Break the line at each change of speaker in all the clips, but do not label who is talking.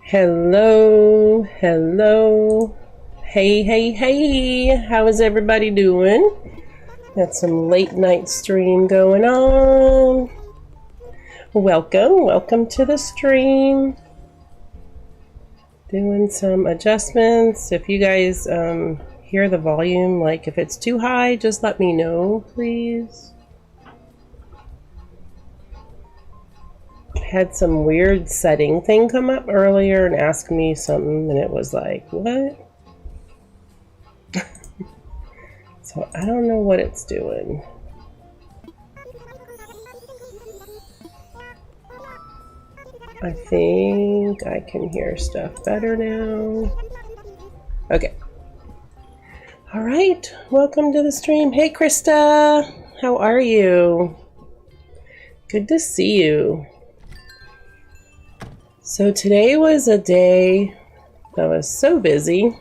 Hello, hello. Hey, hey, hey. How is everybody doing? Got some late night stream going on. Welcome to the stream. Doing some adjustments. If you guys hear the volume, like if it's too high, just let me know, please. Had some weird setting thing come up earlier and ask me something, and it was like, what? So I don't know what it's doing. I think I can hear stuff better now. Okay. All right. Welcome to the stream. Hey, Krista. How are you? Good to see you. So today was a day that was so busy,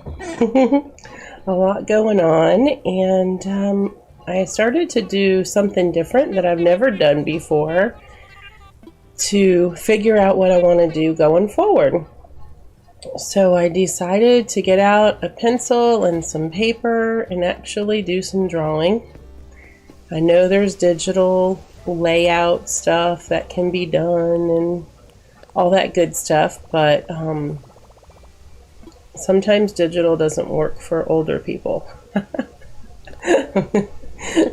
a lot going on, and I started to do something different that I've never done before to figure out what I want to do going forward. So I decided to get out a pencil and some paper and actually do some drawing. I know there's digital layout stuff that can be done and all that good stuff, but sometimes digital doesn't work for older people.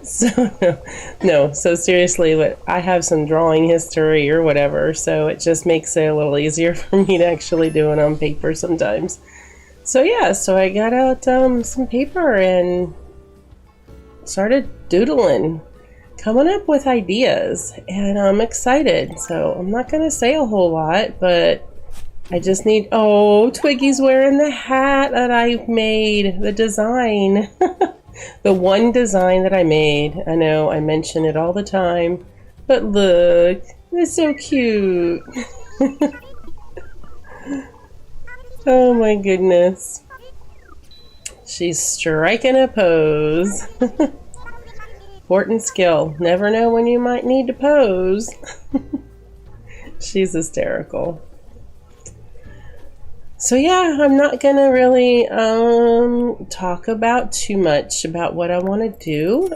So seriously, I have some drawing history or whatever, so it just makes it a little easier for me to actually do it on paper sometimes. So yeah, so I got out some paper and started doodling, coming up with ideas, and I'm excited. So I'm not going to say a whole lot, but I just need... Oh, Twiggy's wearing the hat that I made, the design. The one design that I made. I know I mention it all the time, but look, it's so cute. Oh my goodness. She's striking a pose. Important skill. Never know when you might need to pose. She's hysterical. So yeah, I'm not gonna really talk about too much about what I want to do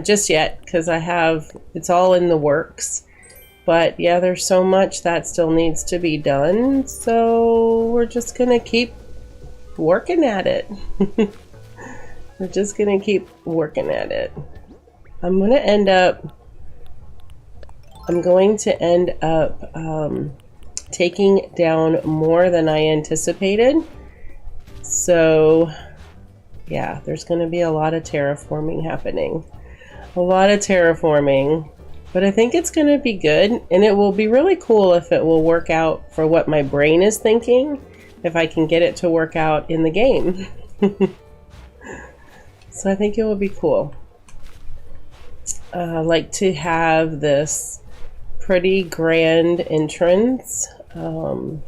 just yet, because it's all in the works. But yeah, there's so much that still needs to be done, so we're just gonna keep working at it. We're just gonna keep working at it. I'm going to end up taking down more than I anticipated. So yeah, there's going to be a lot of terraforming happening. A lot of terraforming. But I think it's going to be good, and it will be really cool if it will work out for what my brain is thinking, if I can get it to work out in the game. So I think it will be cool. I like to have this pretty grand entrance, and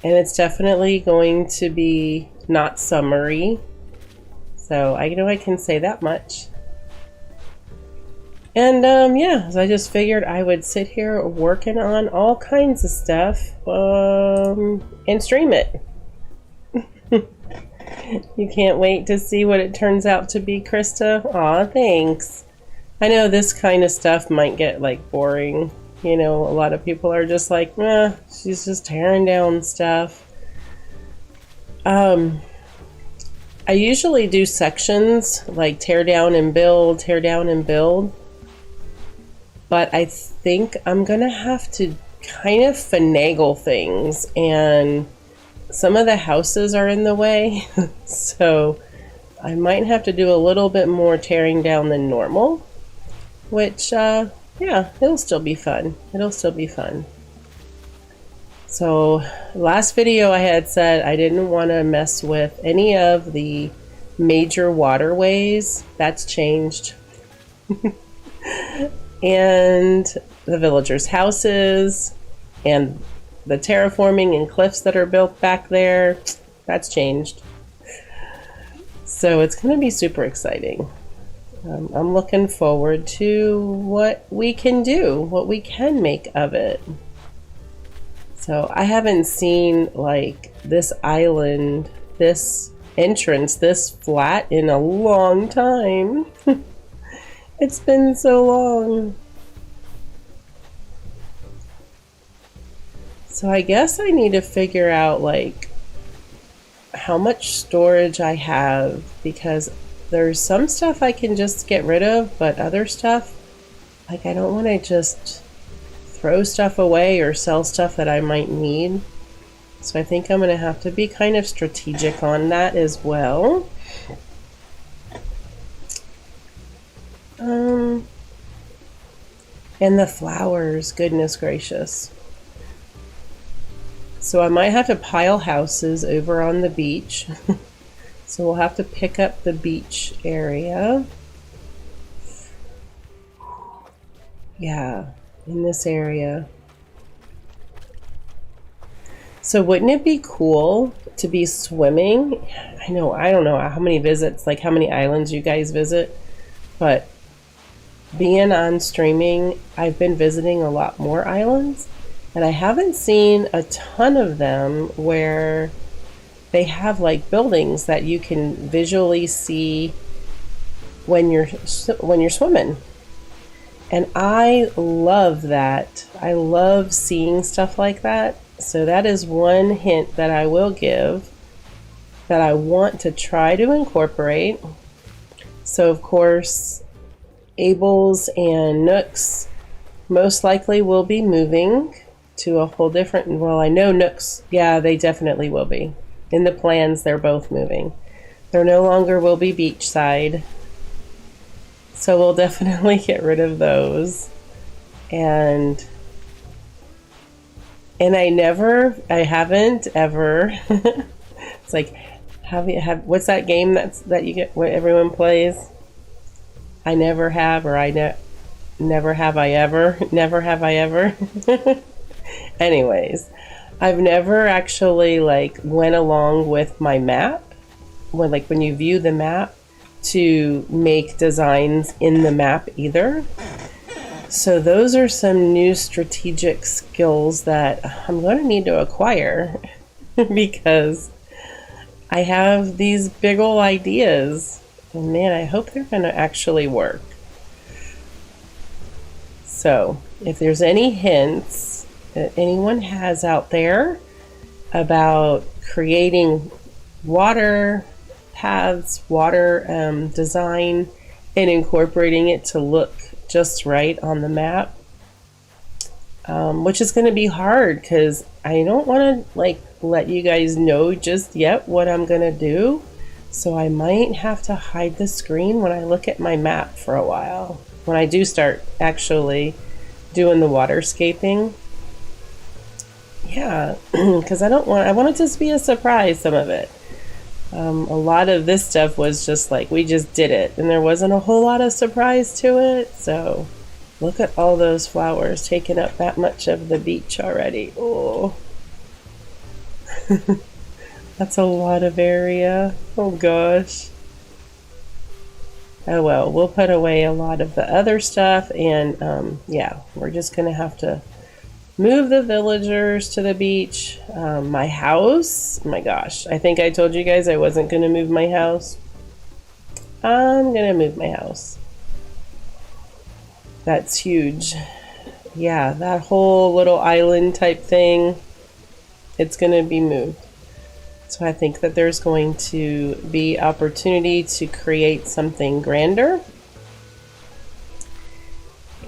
it's definitely going to be not summery, so I know I can say that much. And yeah, so I just figured I would sit here working on all kinds of stuff and stream it. You can't wait to see what it turns out to be, Krista. Aw, thanks. I know this kind of stuff might get like boring. You know, a lot of people are just like, she's just tearing down stuff. I usually do sections like tear down and build, tear down and build. But I think I'm gonna have to kind of finagle things, and some of the houses are in the way. So I might have to do a little bit more tearing down than normal. Which, yeah, it'll still be fun. It'll still be fun. So, last video I had said I didn't want to mess with any of the major waterways. That's changed. And the villagers' houses, and the terraforming and cliffs that are built back there, that's changed. So, it's going to be super exciting. I'm looking forward to what we can do, what we can make of it. So I haven't seen like this island, this entrance, this flat in a long time. It's been so long. So I guess I need to figure out like how much storage I have, because there's some stuff I can just get rid of, but other stuff, like I don't want to just throw stuff away or sell stuff that I might need. So I think I'm going to have to be kind of strategic on that as well. And the flowers, goodness gracious. So I might have to pile houses over on the beach. So we'll have to pick up the beach area. Yeah, in this area. So wouldn't it be cool to be swimming? I don't know how many visits, like how many islands you guys visit, but being on streaming, I've been visiting a lot more islands, and I haven't seen a ton of them where they have like buildings that you can visually see when you're swimming. And I love that. I love seeing stuff like that. So that is one hint that I will give that I want to try to incorporate. So of course, Abel's and Nook's most likely will be moving to a whole different, well, I know Nook's, yeah, they definitely will be. In the plans, they're both moving. There no longer will be beachside. So we'll definitely get rid of those. And I haven't ever, it's like, what's that game that you get, what everyone plays? I never have, or never have I ever, never have I ever. Anyways, I've never actually like went along with my map, when you view the map, to make designs in the map either. So those are some new strategic skills that I'm going to need to acquire because I have these big ol' ideas. And man, I hope they're going to actually work. So, if there's any hints that anyone has out there about creating water paths, water design, and incorporating it to look just right on the map, which is going to be hard because I don't want to like let you guys know just yet what I'm going to do. So I might have to hide the screen when I look at my map for a while, when I do start actually doing the waterscaping. Yeah, because I want it to be a surprise, some of it. A lot of this stuff was just like, we just did it, and there wasn't a whole lot of surprise to it. So look at all those flowers taking up that much of the beach already. Oh. That's a lot of area. Oh gosh. Oh well, we'll put away a lot of the other stuff, and yeah, we're just gonna have to move the villagers to the beach. My house, my gosh, I think I told you guys I wasn't gonna move my house. I'm gonna move my house. That's huge. Yeah, that whole little island type thing, it's gonna be moved. So I think that there's going to be opportunity to create something grander.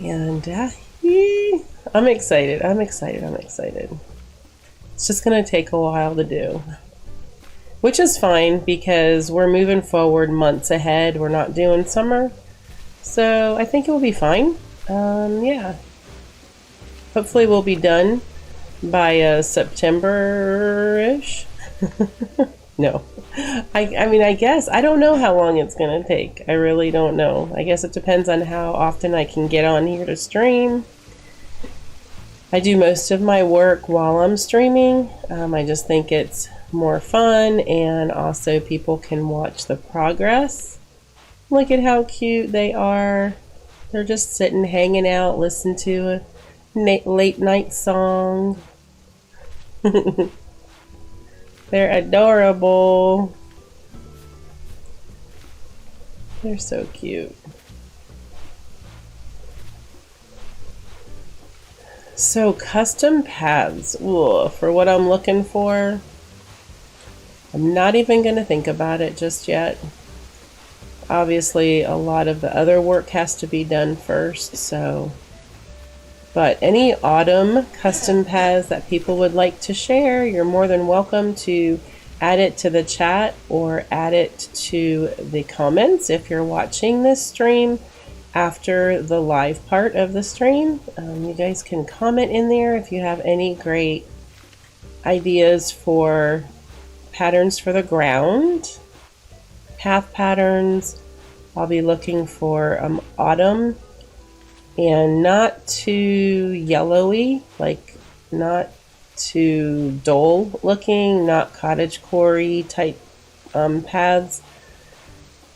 And I'm excited. I'm excited. It's just going to take a while to do. Which is fine because we're moving forward months ahead. We're not doing summer. So I think it will be fine. Yeah. Hopefully we'll be done by September-ish. No. I mean, I guess. I don't know how long it's going to take. I really don't know. I guess it depends on how often I can get on here to stream. I do most of my work while I'm streaming. I just think it's more fun, and also people can watch the progress. Look at how cute they are. They're just sitting, hanging out, listening to a late night song. They're adorable. They're so cute. So custom paths, ooh, for what I'm looking for, I'm not even going to think about it just yet. Obviously, a lot of the other work has to be done first, so. But any autumn custom paths that people would like to share, you're more than welcome to add it to the chat or add it to the comments if you're watching this stream after the live part of the stream. You guys can comment in there if you have any great ideas for patterns for the ground, path patterns. I'll be looking for autumn and not too yellowy, like not too dull looking, not cottagecore type paths.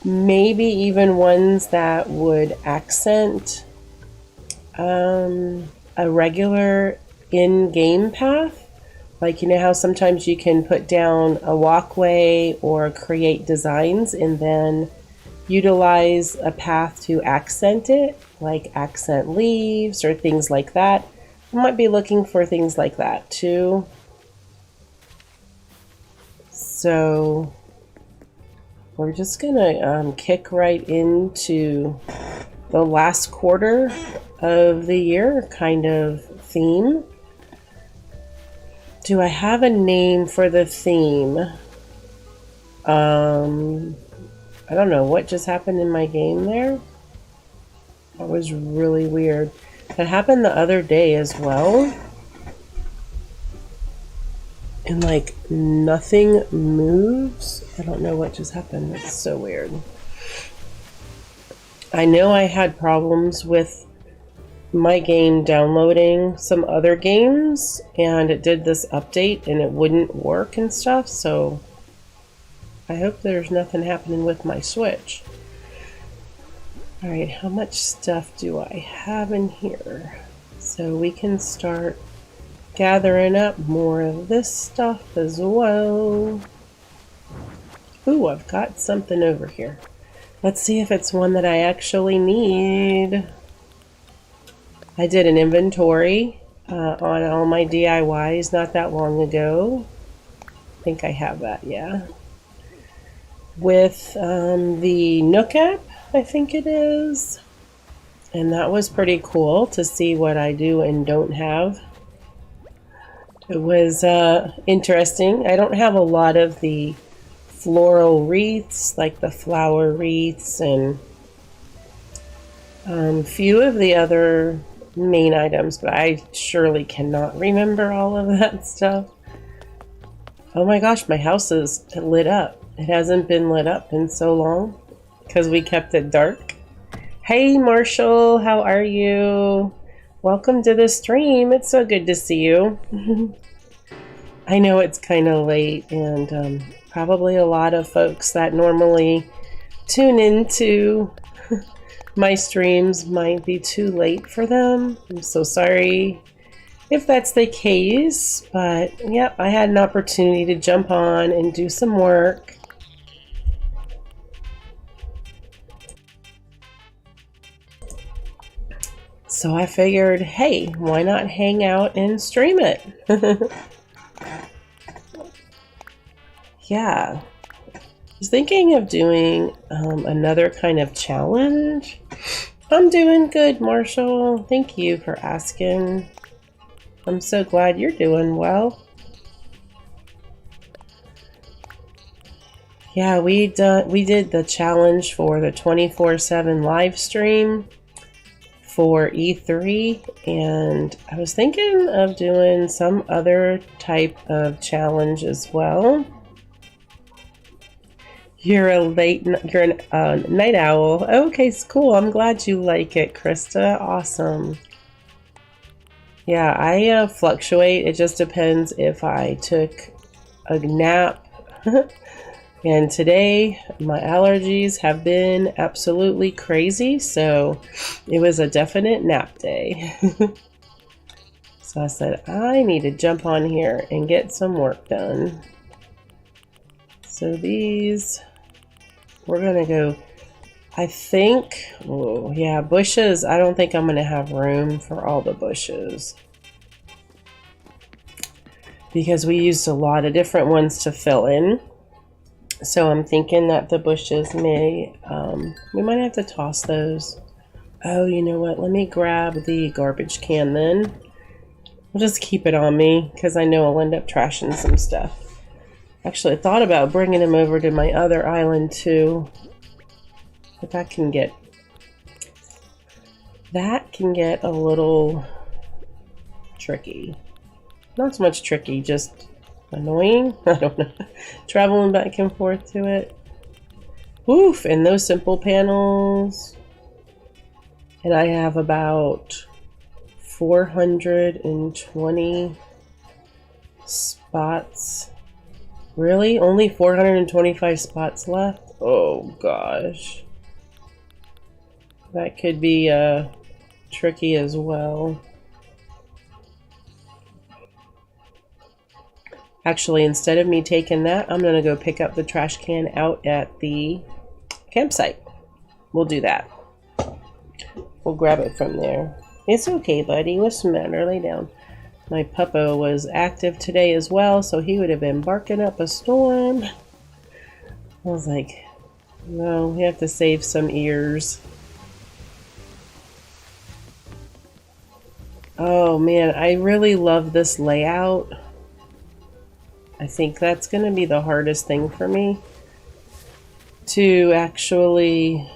Maybe even ones that would accent a regular in-game path. Like, you know how sometimes you can put down a walkway or create designs and then utilize a path to accent it, like accent leaves or things like that. I might be looking for things like that too. So we're just gonna kick right into the last quarter of the year kind of theme. Do I have a name for the theme? I don't know what just happened in my game there. That was really weird. That happened the other day as well. And like nothing moves. I don't know what just happened. That's so weird. I know I had problems with my game downloading some other games and it did this update and it wouldn't work and stuff, so I hope there's nothing happening with my Switch. Alright, how much stuff do I have in here? So we can start gathering up more of this stuff as well. Ooh, I've got something over here. Let's see if it's one that I actually need. I did an inventory on all my DIYs not that long ago. I think I have that, yeah. With the Nook app, I think it is. And that was pretty cool to see what I do and don't have. It was interesting. I don't have a lot of the floral wreaths, like the flower wreaths, and few of the other main items, but I surely cannot remember all of that stuff. Oh my gosh, my house is lit up. It hasn't been lit up in so long because we kept it dark. Hey Marshall, how are you? Welcome to the stream. It's so good to see you. I know it's kind of late and probably a lot of folks that normally tune into my streams might be too late for them. I'm so sorry if that's the case, but yep, I had an opportunity to jump on and do some work. So I figured, hey, why not hang out and stream it? Yeah. I was thinking of doing another kind of challenge. I'm doing good, Marshall. Thank you for asking. I'm so glad you're doing well. Yeah, we did the challenge for the 24/7 live stream for E3, and I was thinking of doing some other type of challenge as well. You're a night owl. Okay, it's cool. I'm glad you like it, Krista. Awesome. Yeah, I fluctuate. It just depends if I took a nap. And today, my allergies have been absolutely crazy, so it was a definite nap day. So So I said, I need to jump on here and get some work done. So these, we're gonna go, I think, oh yeah, bushes. I don't think I'm gonna have room for all the bushes, because we used a lot of different ones to fill in. So I'm thinking that the bushes may, we might have to toss those. Oh, you know what? Let me grab the garbage can then. I'll just keep it on me because I know I'll end up trashing some stuff. Actually, I thought about bringing them over to my other island too. But that can get a little tricky. Not so much tricky, just annoying. I don't know. Traveling back and forth to it. Woof! And those simple panels. And I have about 420 spots. Really? Only 425 spots left? Oh gosh. That could be tricky as well. Actually, instead of me taking that, I'm gonna go pick up the trash can out at the campsite. We'll do that. We'll grab it from there. It's okay, buddy. What's the matter? Lay down. My puppo was active today as well, so he would have been barking up a storm. I was like, no, we have to save some ears. Oh man, I really love this layout. I think that's going to be the hardest thing for me to actually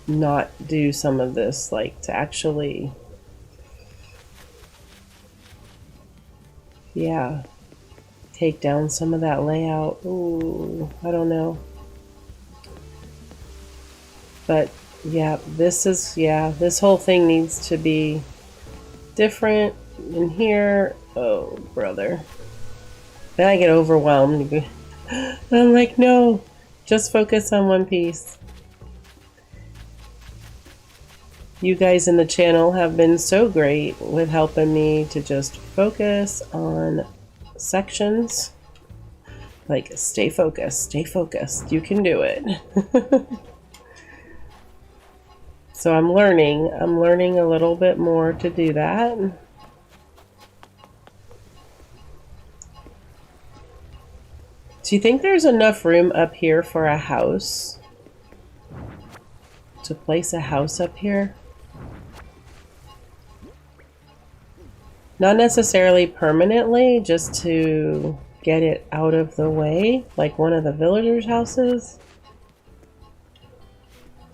not do some of this, like to actually, yeah, take down some of that layout. Ooh, I don't know. But yeah, this whole thing needs to be different in here. Oh, brother. Then I get overwhelmed. I'm like, no, just focus on one piece. You guys in the channel have been so great with helping me to just focus on sections. Like, stay focused, you can do it. So I'm learning a little bit more to do that. Do you think there's enough room up here for a house? To place a house up here? Not necessarily permanently, just to get it out of the way, like one of the villagers' houses.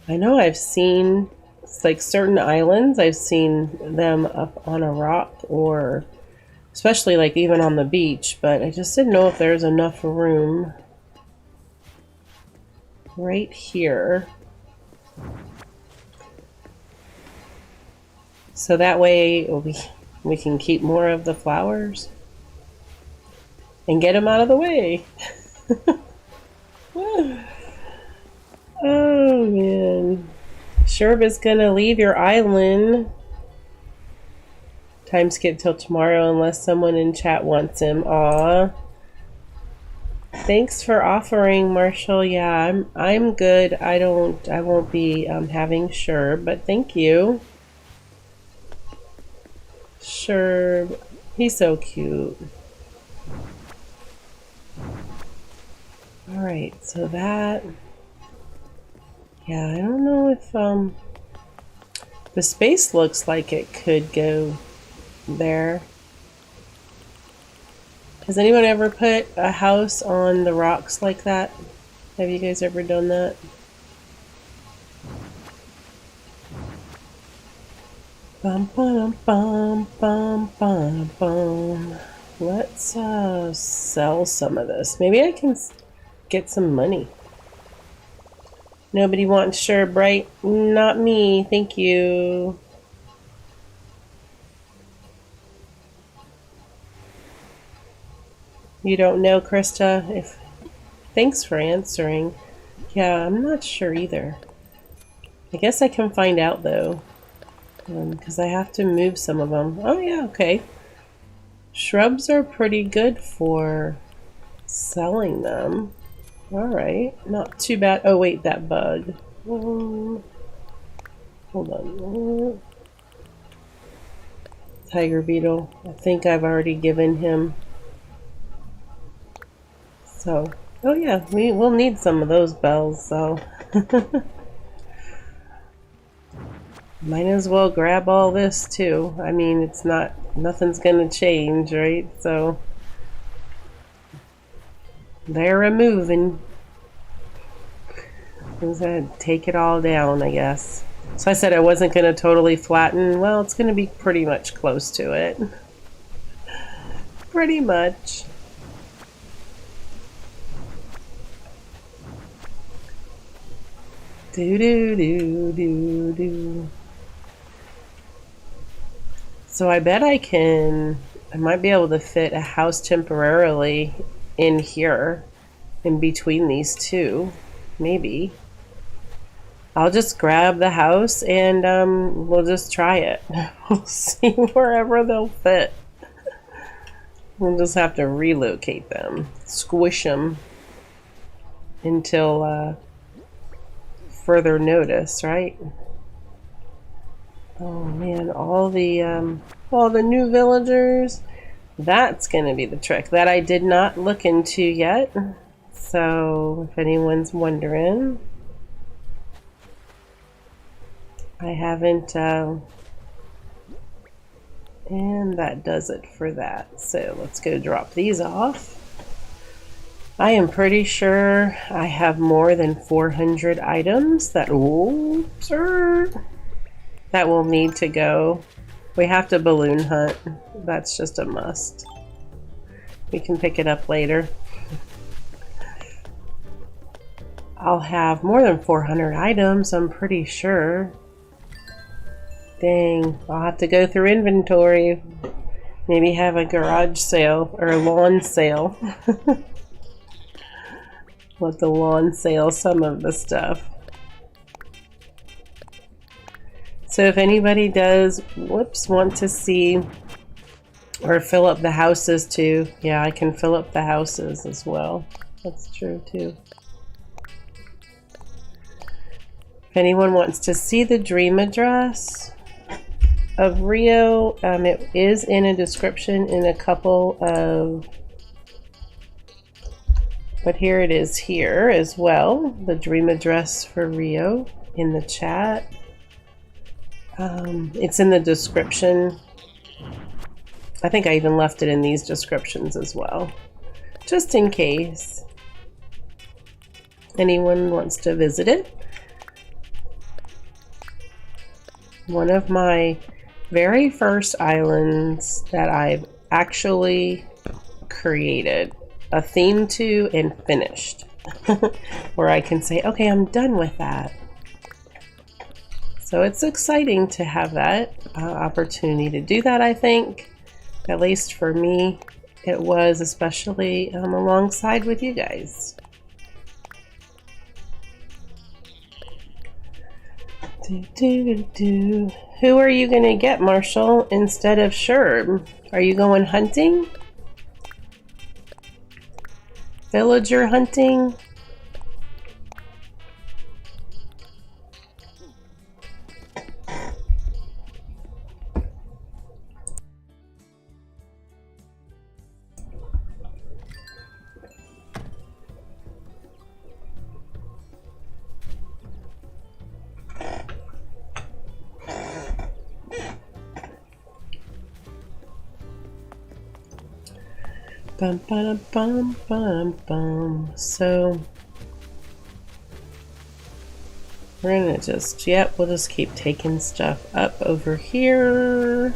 I know I've seen, it's like certain islands, I've seen them up on a rock, or especially like even on the beach, but I just didn't know if there's enough room right here. So that way we can keep more of the flowers and get them out of the way. Oh man. Sherbet's gonna leave your island. Time skip till tomorrow unless someone in chat wants him. Aw. Thanks for offering, Marshall. Yeah, I'm good. I won't be having Sherb, but thank you. Sherb. He's so cute. Alright, so that, yeah, I don't know if the space looks like it could go there. Has anyone ever put a house on the rocks like that? Have you guys ever done that? Bum bum bum bum bum bum. Let's sell some of this. Maybe I can get some money. Nobody wants Sherb, right? Not me, thank you. You don't know, Krista? Thanks for answering. Yeah, I'm not sure either. I guess I can find out though. Because I have to move some of them. Oh yeah, okay. Shrubs are pretty good for selling them. Alright, not too bad. Oh wait, that bug. Hold on. Tiger beetle. I think I've already given him. So, oh yeah, we will need some of those bells, so. Might as well grab all this too. I mean, it's not, nothing's gonna change, right? So, they're moving. I'm gonna take it all down, I guess. So I said I wasn't gonna totally flatten. Well, it's gonna be pretty much close to it. Pretty much. Do do do do do. So I bet I might be able to fit a house temporarily in here, in between these two, maybe. I'll just grab the house and we'll just try it. We'll see wherever they'll fit. We'll just have to relocate them, squish them until further notice, right? Oh man, all the new villagers. That's gonna be the trick that I did not look into yet. So if anyone's wondering, I haven't and that does it for that. So let's go drop these off. I am pretty sure I have more than 400 items that that will need to go. We have to balloon hunt. That's just a must. We can pick it up later. I'll have more than 400 items, I'm pretty sure. Dang, I'll have to go through inventory. Maybe have a garage sale or a lawn sale. Let the lawn sale some of the stuff. So if anybody does, want to see or fill up the houses too, yeah, I can fill up the houses as well. That's true too. If anyone wants to see the dream address of Rio, it is in a description in a couple of, but here it is here as well, the dream address for Rio in the chat. It's in the description. I think I even left it in these descriptions as well, just in case anyone wants to visit it. One of my very first islands that I've actually created a theme to and finished, where I can say, okay, I'm done with that. So it's exciting to have that opportunity to do that, I think. At least for me, it was, especially alongside with you guys. Who are you going to get, Marshall, instead of Sherb? Are you going hunting? Villager hunting? Bum, bum, bum, bum, bum. So we're gonna just, yep, we'll just keep taking stuff up over here.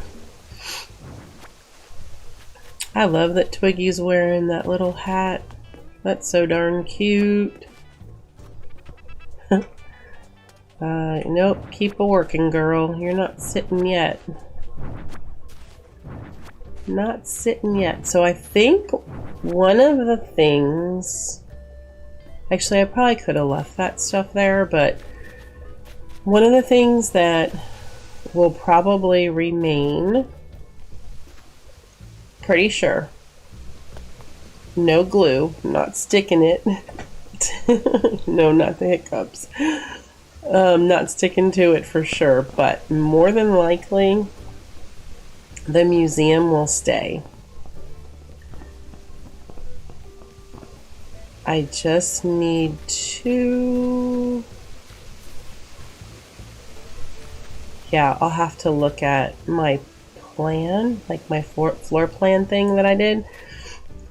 I love that Twiggy's wearing that little hat. That's so darn cute. Nope, keep a working, girl. You're not sitting yet. Not sitting yet. So I think one of the things, actually I probably could have left that stuff there, but one of the things that will probably remain. Pretty sure. No glue. I'm not sticking it. No, not the hiccups. Not sticking to it for sure, but more than likely the museum will stay. I just need to... Yeah, I'll have to look at my plan, like my floor plan thing that I did.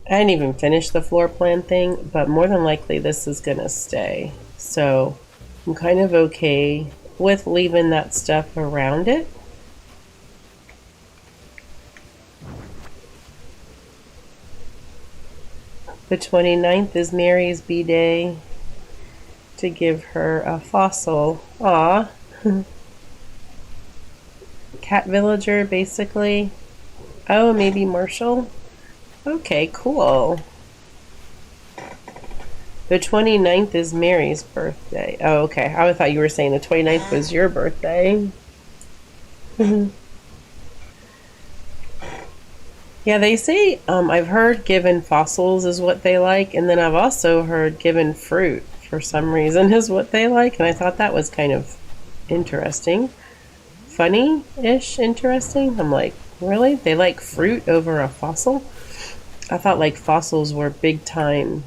I didn't even finish the floor plan thing, but more than likely this is gonna stay. So I'm kind of okay with leaving that stuff around it. The 29th is Mary's B-Day to give her a fossil. Aw. Cat villager, basically. Oh, maybe Marshall? Okay, cool. The 29th is Mary's birthday. Oh, okay. I thought you were saying the 29th was your birthday. Yeah, they say, I've heard given fossils is what they like, and then I've also heard given fruit for some reason is what they like, and I thought that was kind of interesting. Funny-ish interesting. I'm like, really? They like fruit over a fossil? I thought like fossils were big time,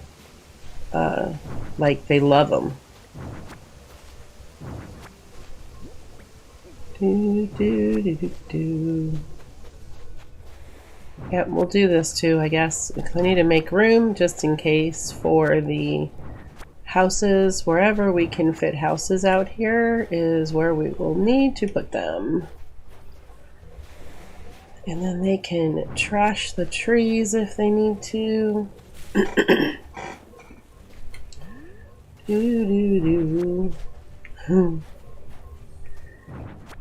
like they love them. Yep, we'll do this too, I guess. I need to make room just in case for the houses. Wherever we can fit houses out here is where we will need to put them. And then they can trash the trees if they need to.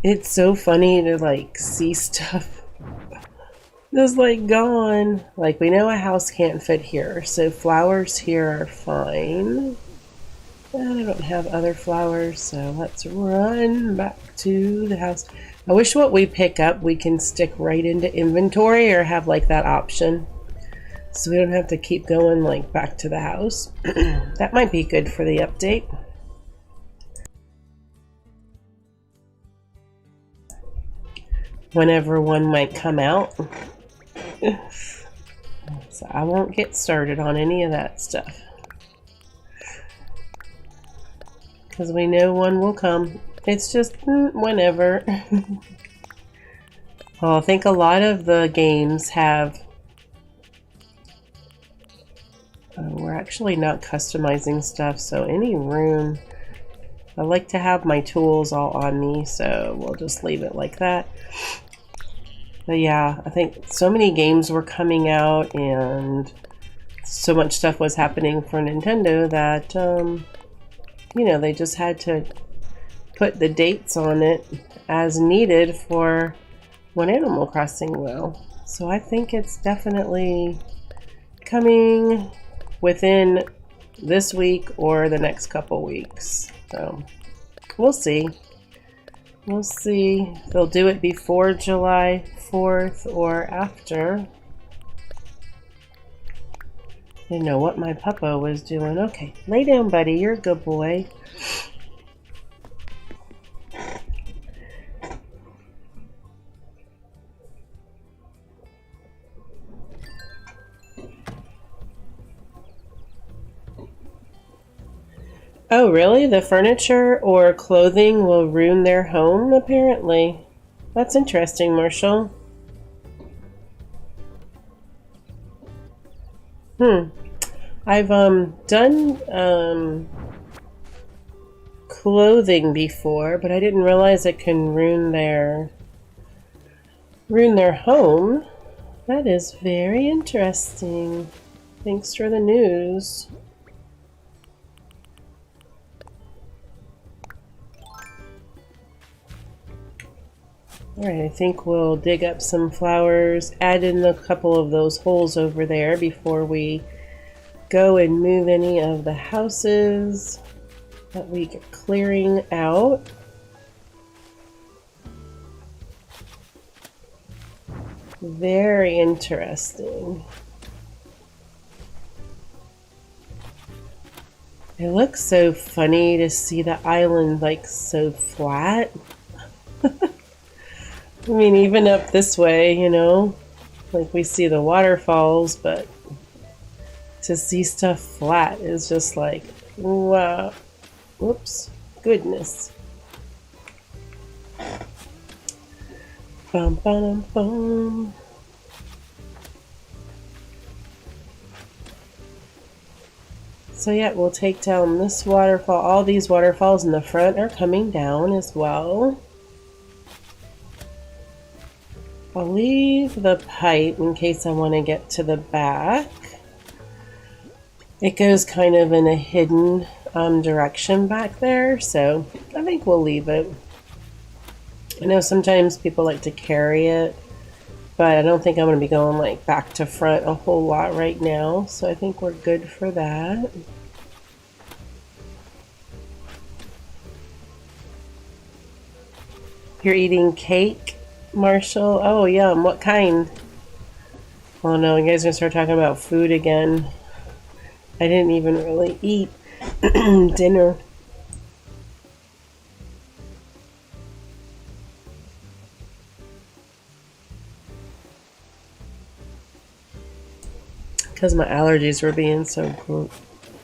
It's so funny to like see stuff just like gone. Like, we know a house can't fit here, so flowers here are fine. And I don't have other flowers, so let's run back to the house. I wish what we pick up we can stick right into inventory or have like that option, so we don't have to keep going like back to the house. That might be good for the update. Whenever one might come out. So I won't get started on any of that stuff, because we know one will come. It's just whenever. Well, I think a lot of the games have... we're actually not customizing stuff, so any room... I like to have my tools all on me, so we'll just leave it like that. But yeah, I think so many games were coming out and so much stuff was happening for Nintendo that, you know, they just had to put the dates on it as needed for when Animal Crossing will. So I think it's definitely coming within this week or the next couple weeks. So we'll see. We'll see if they'll do it before July 4th or after. Didn't know what my puppo was doing. Okay, lay down, buddy. You're a good boy. Oh, really? The furniture or clothing will ruin their home, apparently. That's interesting, Marshall. I've done clothing before, but I didn't realize it can ruin their home. That is very interesting. Thanks for the news. Alright, I think we'll dig up some flowers, add in a couple of those holes over there before we go and move any of the houses that we get clearing out. Very interesting. It looks so funny to see the island like so flat. I mean, even up this way, you know, like we see the waterfalls, but to see stuff flat is just like, wow. Whoops. Goodness. Bum, bum, bum. So yeah, we'll take down this waterfall. All these waterfalls in the front are coming down as well. I'll leave the pipe in case I want to get to the back. It goes kind of in a hidden direction back there, so I think we'll leave it. I know sometimes people like to carry it, but I don't think I'm going to be going like back to front a whole lot right now, so I think we're good for that. You're eating cake, Marshall? Oh, yum. What kind? Oh no, you guys are going to start talking about food again. I didn't even really eat dinner. Because my allergies were being so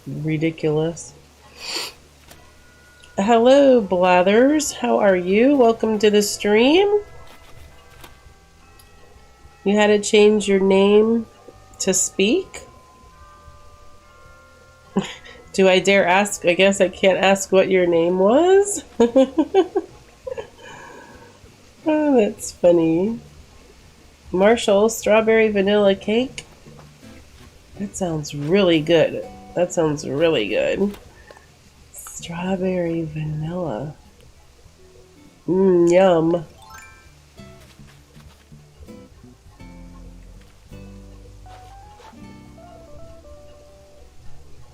ridiculous. Hello, Blathers. How are you? Welcome to the stream. You had to change your name to speak? Do I dare ask? I guess I can't ask what your name was. Oh, that's funny. Marshall, strawberry vanilla cake? That sounds really good. That sounds really good. Strawberry vanilla. Yum.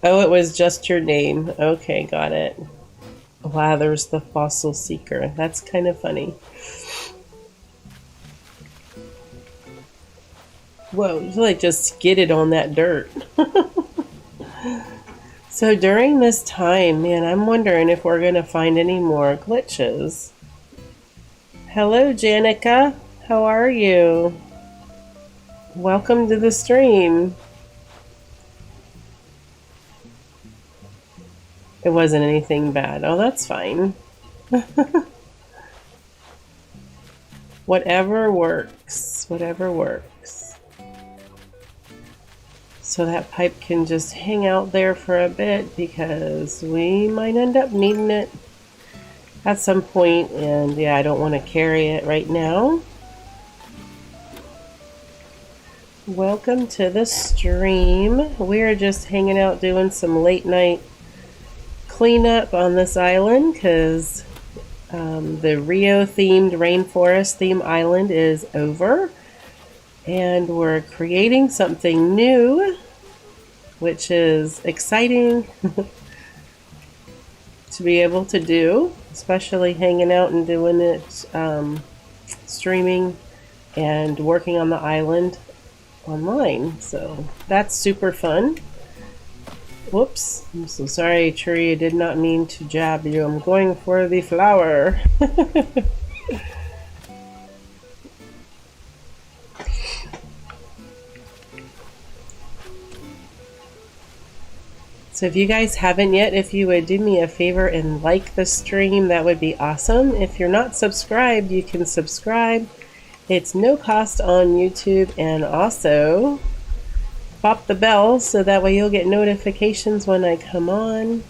Oh, it was just your name. Okay, got it. Blathers the fossil seeker. That's kind of funny. Whoa, you like just skidded on that dirt. So during this time, man, I'm wondering if we're going to find any more glitches. Hello, Janica. How are you? Welcome to the stream. It wasn't anything bad. Oh, that's fine. Whatever works. Whatever works. So that pipe can just hang out there for a bit because we might end up needing it at some point, and yeah, I don't want to carry it right now. Welcome to the stream. We're just hanging out doing some late night cleanup on this island because the Rio themed rainforest theme island is over, and we're creating something new, which is exciting to be able to do, especially hanging out and doing it, streaming and working on the island online. So that's super fun. Whoops, I'm so sorry, Tree. I did not mean to jab you. I'm going for the flower. So if you guys haven't yet, if you would do me a favor and like the stream, that would be awesome. If you're not subscribed, you can subscribe. It's no cost on YouTube, and also pop the bell so that way you'll get notifications when I come on.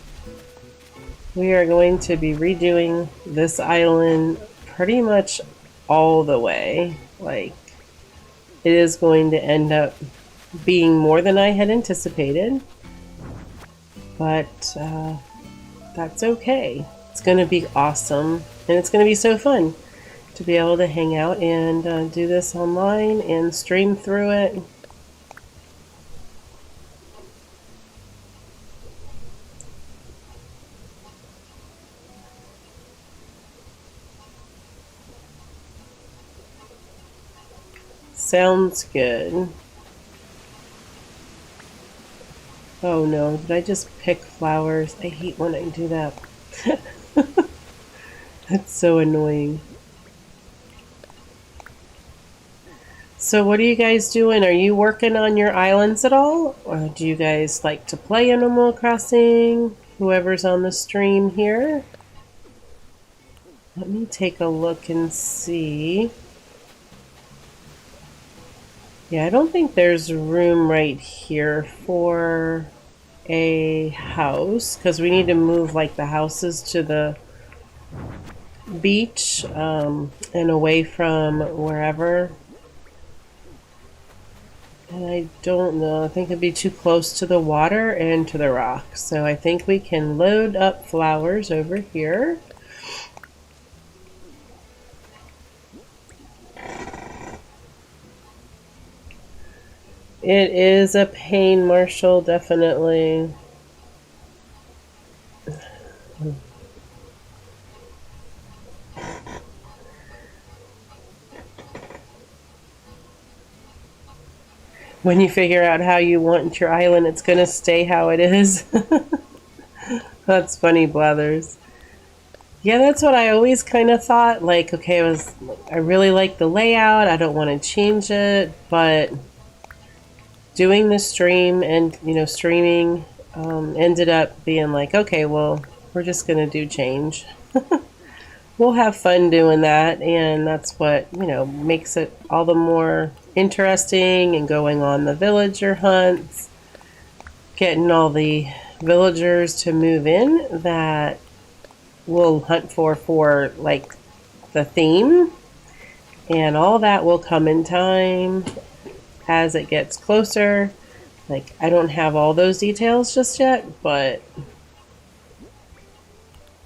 We are going to be redoing this island pretty much all the way. Like, it is going to end up being more than I had anticipated, but that's okay. It's going to be awesome, and it's going to be so fun to be able to hang out and do this online and stream through it. Sounds good. Oh no, did I just pick flowers? I hate when I do that. That's so annoying. So what are you guys doing? Are you working on your islands at all? Or do you guys like to play Animal Crossing? Whoever's on the stream here. Let me take a look and see. Yeah, I don't think there's room right here for a house because we need to move like the houses to the beach and away from wherever. And I don't know, I think it'd be too close to the water and to the rocks. So I think we can load up flowers over here. It is a pain, Marshall, definitely. When you figure out how you want your island, it's going to stay how it is. That's funny, Blathers. Yeah, that's what I always kind of thought. Like, okay, I really like the layout. I don't want to change it, but doing the stream and, streaming ended up being like, okay, well, we're just going to do change. We'll have fun doing that, and that's what, makes it all the more interesting, and going on the villager hunts, getting all the villagers to move in that we'll hunt for like the theme, and all that will come in time as it gets closer. Like, I don't have all those details just yet, but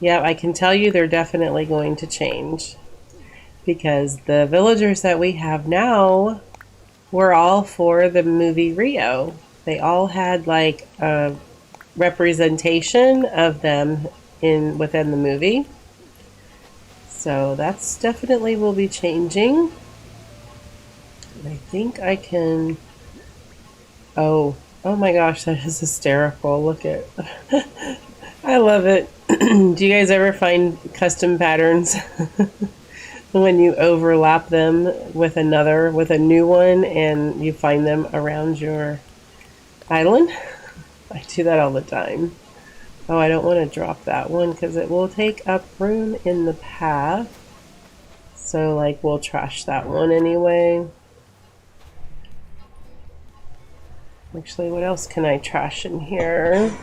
yeah, I can tell you they're definitely going to change, because the villagers that we have now were all for the movie Rio. They all had like a representation of them within the movie. So that's definitely will be changing. And I think I can... Oh my gosh, that is hysterical. Look at... I love it. Do you guys ever find custom patterns when you overlap them with a new one, and you find them around your island? I do that all the time. Oh, I don't want to drop that one because it will take up room in the path. So, like, we'll trash that one anyway. Actually, what else can I trash in here?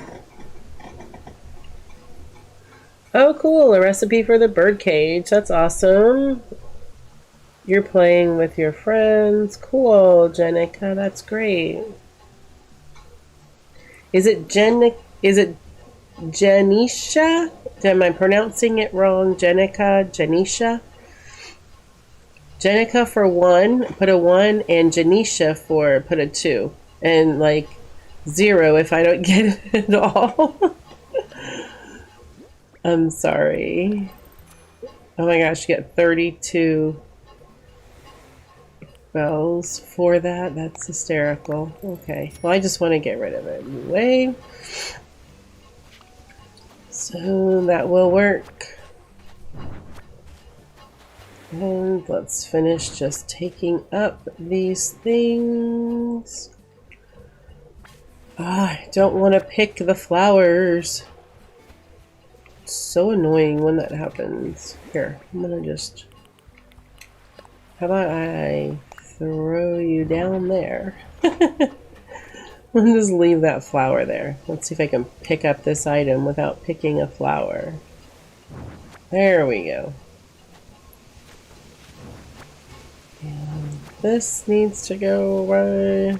Oh, cool. A recipe for the birdcage. That's awesome. You're playing with your friends. Cool, Jenica. That's great. Is it Janisha? Am I pronouncing it wrong? Jenica? Janisha? Jenica for 1, put a 1, and Janisha for put a 2. And like 0 if I don't get it at all. I'm sorry. Oh my gosh, you get 32 bells for that. That's hysterical. Okay, well, I just want to get rid of it anyway. So that will work. And let's finish just taking up these things. I don't want to pick the flowers. It's so annoying when that happens. Here, I'm gonna just... How about I throw you down there? I'll just leave that flower there. Let's see if I can pick up this item without picking a flower. There we go. And this needs to go away.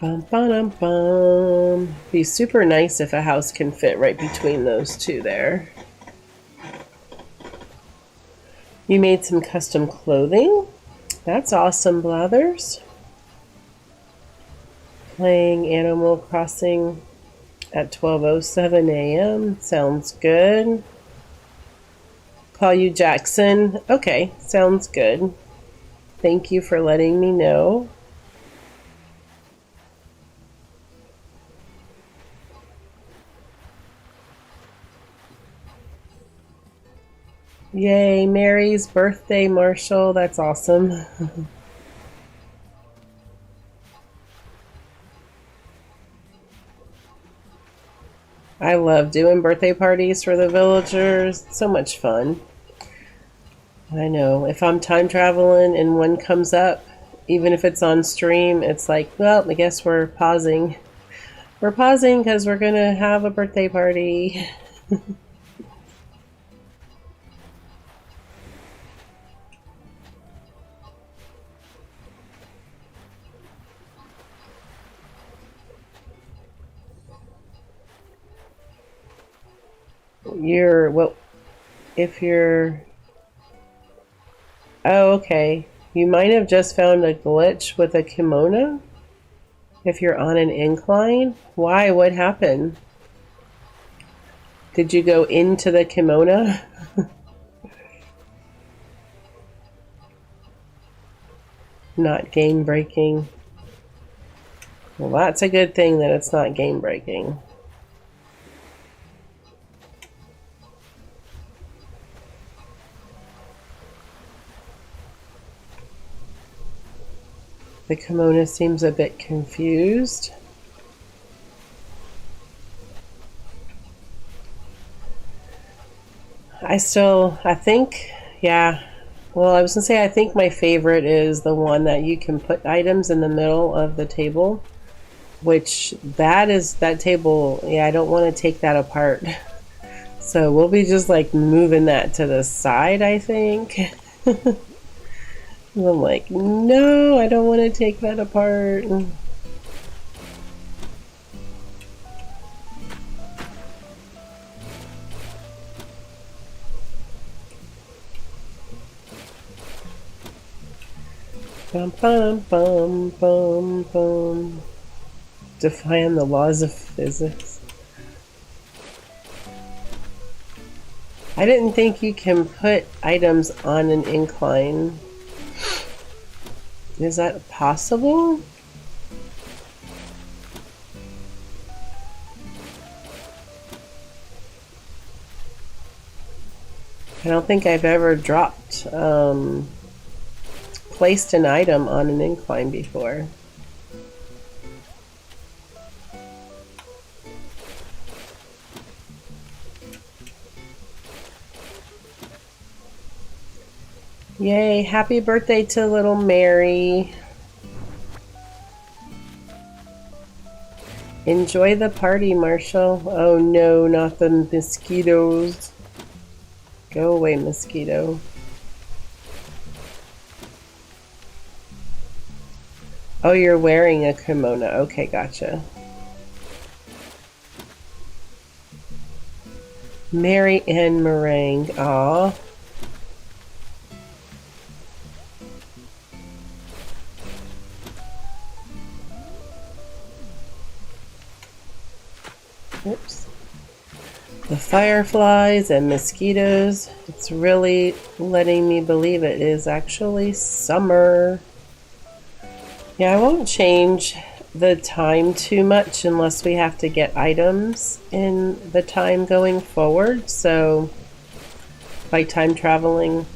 Bum, bum, bum. Be super nice if a house can fit right between those two there. You made some custom clothing. That's awesome, Blathers. Playing Animal Crossing at 12:07 a.m. Sounds good. Call you Jackson. Okay, sounds good. Thank you for letting me know. Yay, Mary's birthday, Marshall. That's awesome. I love doing birthday parties for the villagers. It's so much fun. I know. If I'm time traveling and one comes up, even if it's on stream, it's like, well, I guess we're pausing. We're pausing because we're going to have a birthday party. Well, if you're... Oh, okay. You might have just found a glitch with a kimono? If you're on an incline? Why? What happened? Did you go into the kimono? Not game breaking. Well, that's a good thing that it's not game breaking. The kimono seems a bit confused. I think, yeah. Well, I was gonna say I think my favorite is the one that you can put items in the middle of the table. Which, that table, yeah, I don't want to take that apart. So we'll be just like moving that to the side, I think. I'm like, no, I don't want to take that apart. Bum, bum, bum, bum, bum. Defying the laws of physics. I didn't think you can put items on an incline. Is that possible? I don't think I've ever placed an item on an incline before. Yay, happy birthday to little Mary. Enjoy the party, Marshall. Oh no, not the mosquitoes. Go away, mosquito. Oh, you're wearing a kimono. Okay, gotcha. Mary and Meringue. Aw. Oops. The fireflies and mosquitoes. It's really letting me believe it is actually summer. Yeah, I won't change the time too much unless we have to get items in the time going forward. So, by time traveling,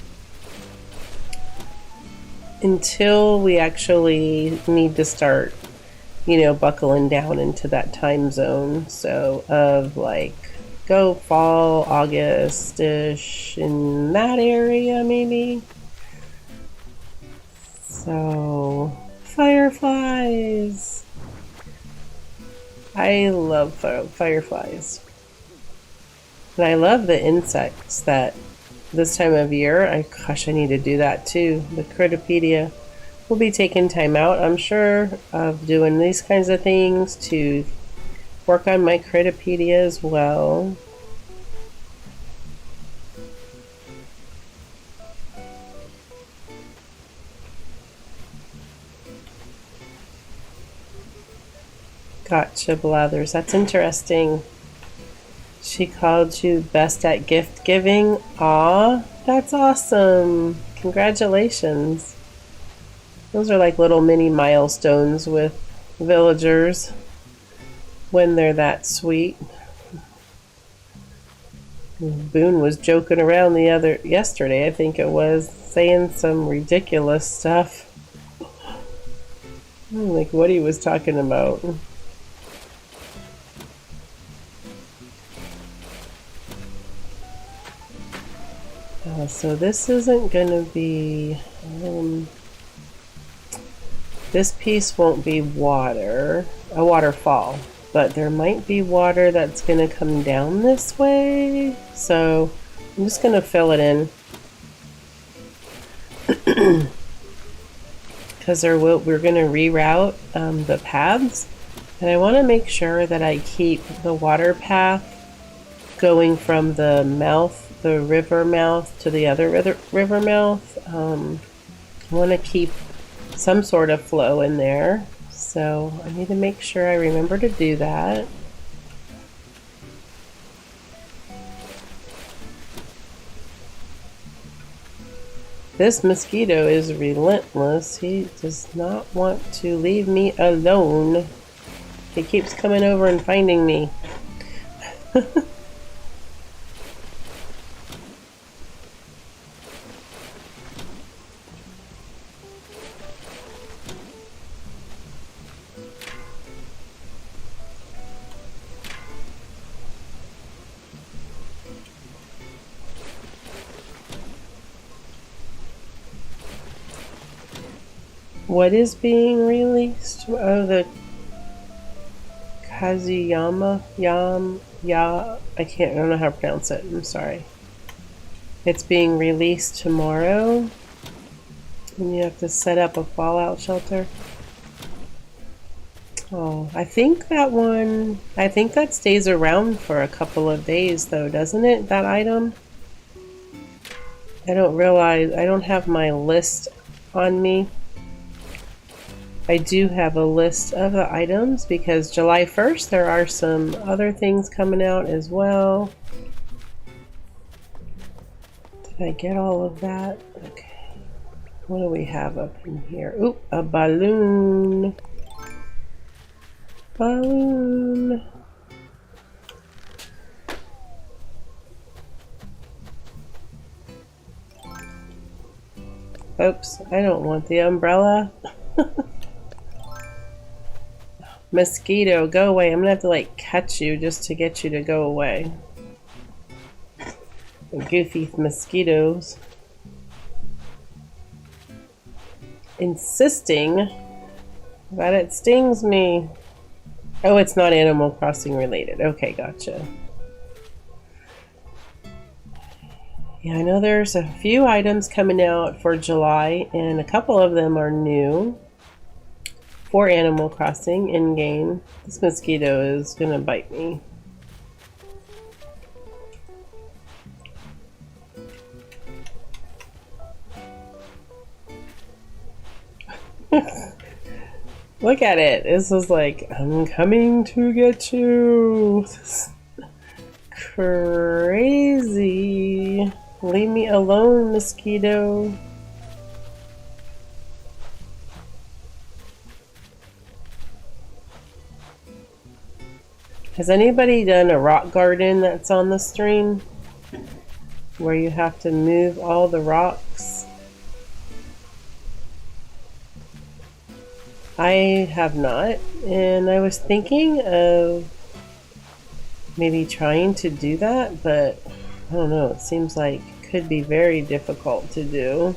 until we actually need to start, buckling down into that time zone. So, of like, go fall, August-ish, in that area, maybe. So, fireflies. I love fireflies. And I love the insects that this time of year, gosh, I need to do that too. The Critopedia. We'll be taking time out, I'm sure, of doing these kinds of things to work on my Critopedia as well. Gotcha, Blathers. That's interesting. She called you best at gift giving. Aw. That's awesome. Congratulations. Those are like little mini milestones with villagers when they're that sweet. Boone was joking around yesterday, I think it was, saying some ridiculous stuff. Like what he was talking about. So this isn't gonna be, this piece won't be a waterfall, but there might be water that's gonna come down this way. So I'm just gonna fill it in. Because we're gonna reroute the paths, and I wanna make sure that I keep the water path going from the river mouth to the other river mouth. I want to keep some sort of flow in there, so I need to make sure I remember to do that. This mosquito is relentless. He does not want to leave me alone. He keeps coming over and finding me. What is being released? Oh, the Kazuyama I don't know how to pronounce it. I'm sorry. It's being released tomorrow, and you have to set up a fallout shelter. Oh, I think that stays around for a couple of days though, doesn't it? That item? I don't have my list on me. I do have a list of the items because July 1st there are some other things coming out as well. Did I get all of that? Okay. What do we have up in here? Oop, a balloon. Balloon. Oops, I don't want the umbrella. Mosquito, go away. I'm gonna have to like catch you just to get you to go away. Goofy mosquitoes. Insisting that it stings me. Oh, it's not Animal Crossing related. Okay, gotcha. Yeah, I know there's a few items coming out for July, and a couple of them are new for Animal Crossing in-game. This mosquito is gonna bite me. Look at it. This is like, I'm coming to get you. Crazy. Leave me alone, mosquito. Has anybody done a rock garden that's on the stream? Where you have to move all the rocks? I have not, and I was thinking of maybe trying to do that, but I don't know, it seems like it could be very difficult to do.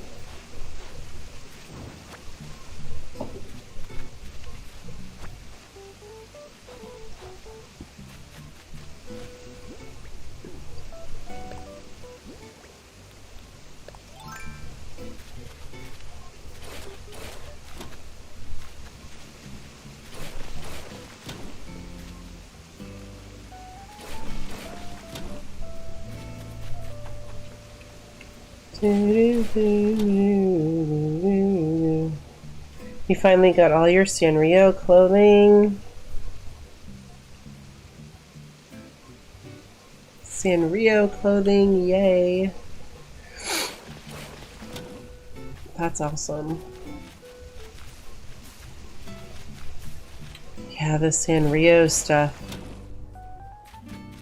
You finally got all your Sanrio clothing. Sanrio clothing, yay. That's awesome. Yeah, the Sanrio stuff.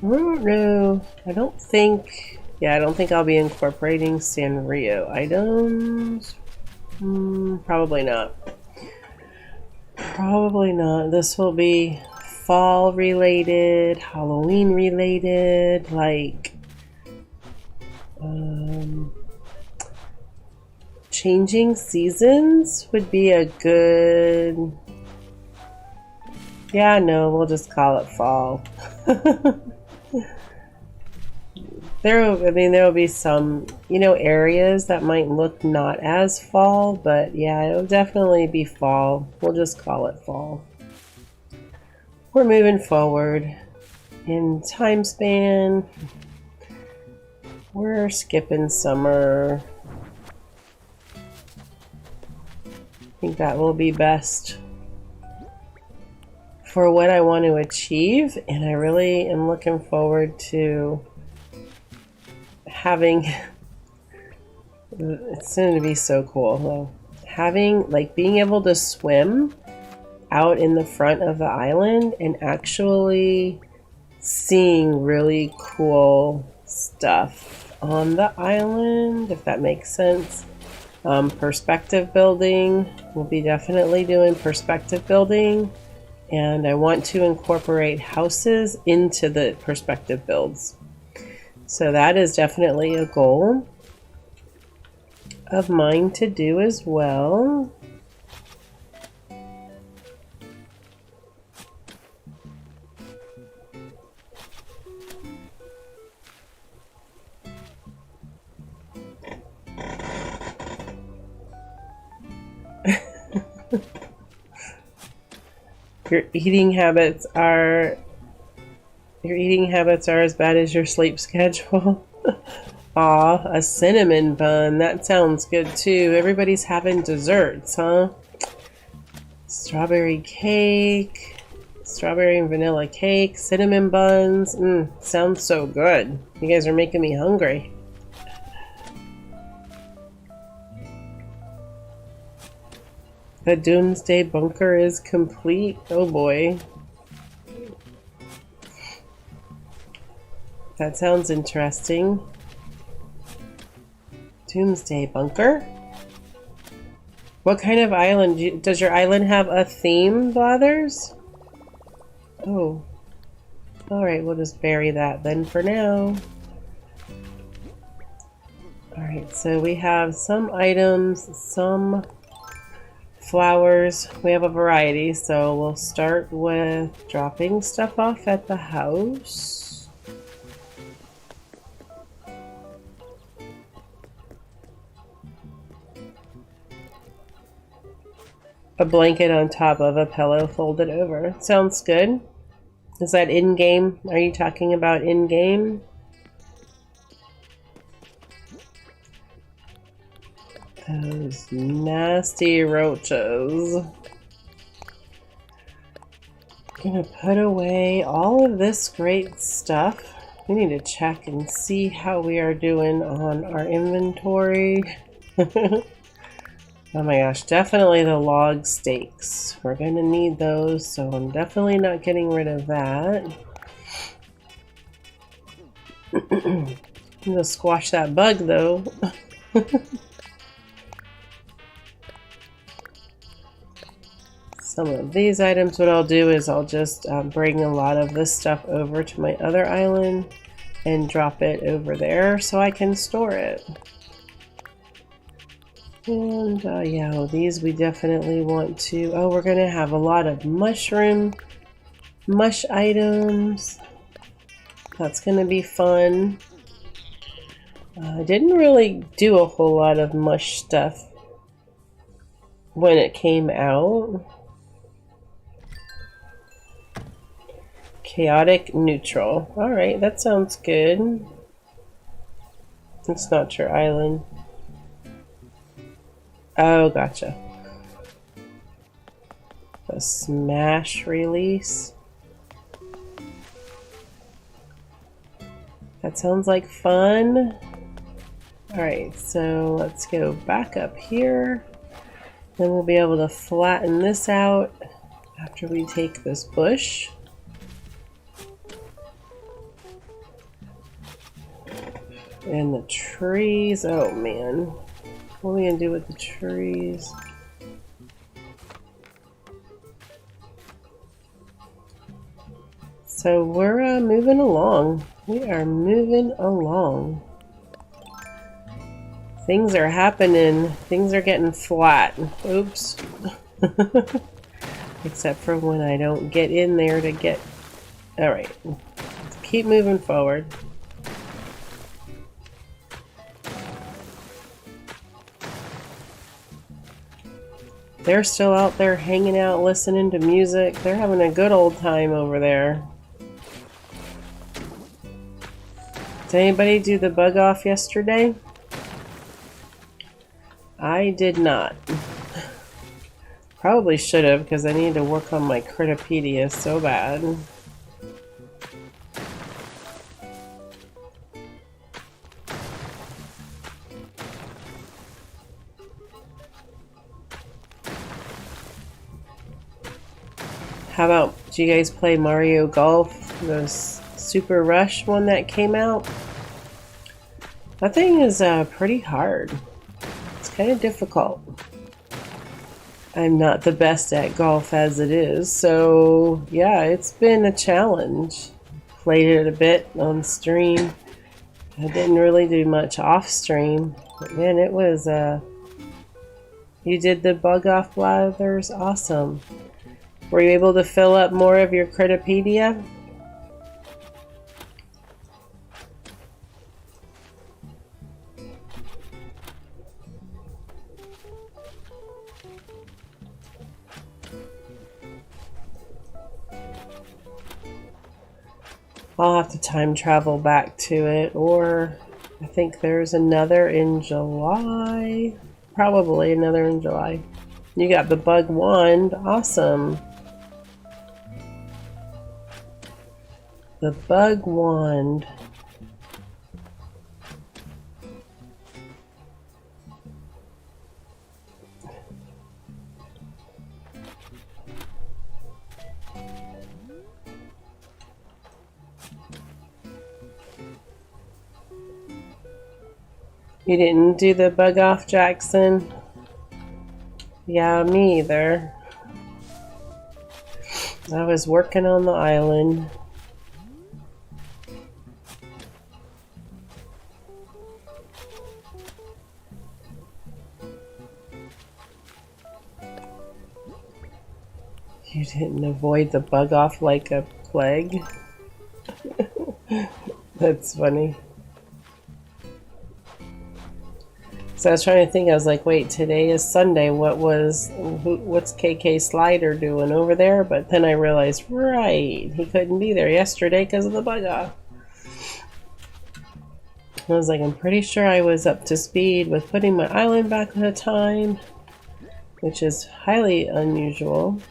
I don't know. I don't think I'll be incorporating Sanrio items. Probably not. Probably not. This will be fall related, Halloween related, like changing seasons would be a good... Yeah, no, we'll just call it fall. There will be some, areas that might look not as fall, but yeah, it'll definitely be fall. We'll just call it fall. We're moving forward in time span. We're skipping summer. I think that will be best for what I want to achieve, and I really am looking forward to having... It's going to be so cool though. Having, being able to swim out in the front of the island and actually seeing really cool stuff on the island, if that makes sense. Perspective building. We'll be definitely doing perspective building, and I want to incorporate houses into the perspective builds. So that is definitely a goal of mine to do as well. Your eating habits are as bad as your sleep schedule. Aw, a cinnamon bun. That sounds good too. Everybody's having desserts, huh? Strawberry cake, strawberry and vanilla cake, cinnamon buns. Sounds so good. You guys are making me hungry. The doomsday bunker is complete. Oh boy. That sounds interesting. Doomsday bunker? What kind of island? Does your island have a theme, Blathers? Oh. Alright, we'll just bury that then for now. Alright, so we have some items, some flowers. We have a variety, so we'll start with dropping stuff off at the house. A blanket on top of a pillow folded over. Sounds good. Is that in-game? Are you talking about in-game? Those nasty roaches. Gonna put away all of this great stuff. We need to check and see how we are doing on our inventory. Oh my gosh, definitely the log steaks. We're gonna need those, so I'm definitely not getting rid of that. I'm gonna squash that bug though. Some of these items, what I'll do is I'll just bring a lot of this stuff over to my other island and drop it over there so I can store it. And yeah, these we definitely want to... Oh, we're going to have a lot of mush items. That's going to be fun. I didn't really do a whole lot of mush stuff when it came out. Chaotic neutral. Alright, that sounds good. It's not your island. Oh, gotcha. A smash release. That sounds like fun. Alright, so let's go back up here. Then we'll be able to flatten this out after we take this bush. And the trees, oh man. What are we gonna do with the trees? So we're moving along. We are moving along. Things are happening. Things are getting flat. Oops. Except for when I don't get in there to get... Alright. Let's keep moving forward. They're still out there hanging out, listening to music. They're having a good old time over there. Did anybody do the bug off yesterday? I did not. Probably should have, because I need to work on my Critipedia so bad. How about, do you guys play Mario Golf? The Super Rush one that came out? That thing is pretty hard. It's kind of difficult. I'm not the best at golf as it is, so yeah, it's been a challenge. Played it a bit on stream. I didn't really do much off stream, but man, it was you did the bug off blathers? Awesome. Were you able to fill up more of your Critipedia? I'll have to time travel back to it, or I think there's another in July. Probably another in July. You got the bug wand. Awesome. The bug wand. You didn't do the bug off, Jackson? Yeah, me either. I was working on the island. You didn't avoid the bug off like a plague? That's funny. So I was trying to think, I was like, wait, today is Sunday, what's KK Slider doing over there? But then I realized, right, he couldn't be there yesterday because of the bug off. I was like, I'm pretty sure I was up to speed with putting my island back on time, which is highly unusual.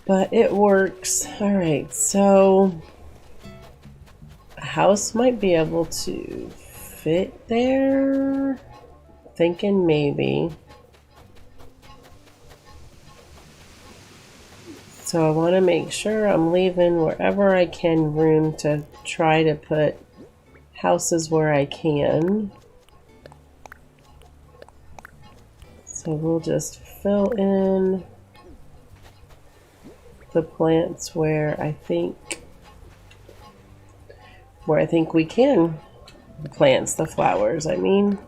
But it works. Alright, so a house might be able to fit there. Thinking maybe. So I want to make sure I'm leaving wherever I can room to try to put houses where I can. So we'll just fill in the plants where I think we can. The plants, the flowers, I mean.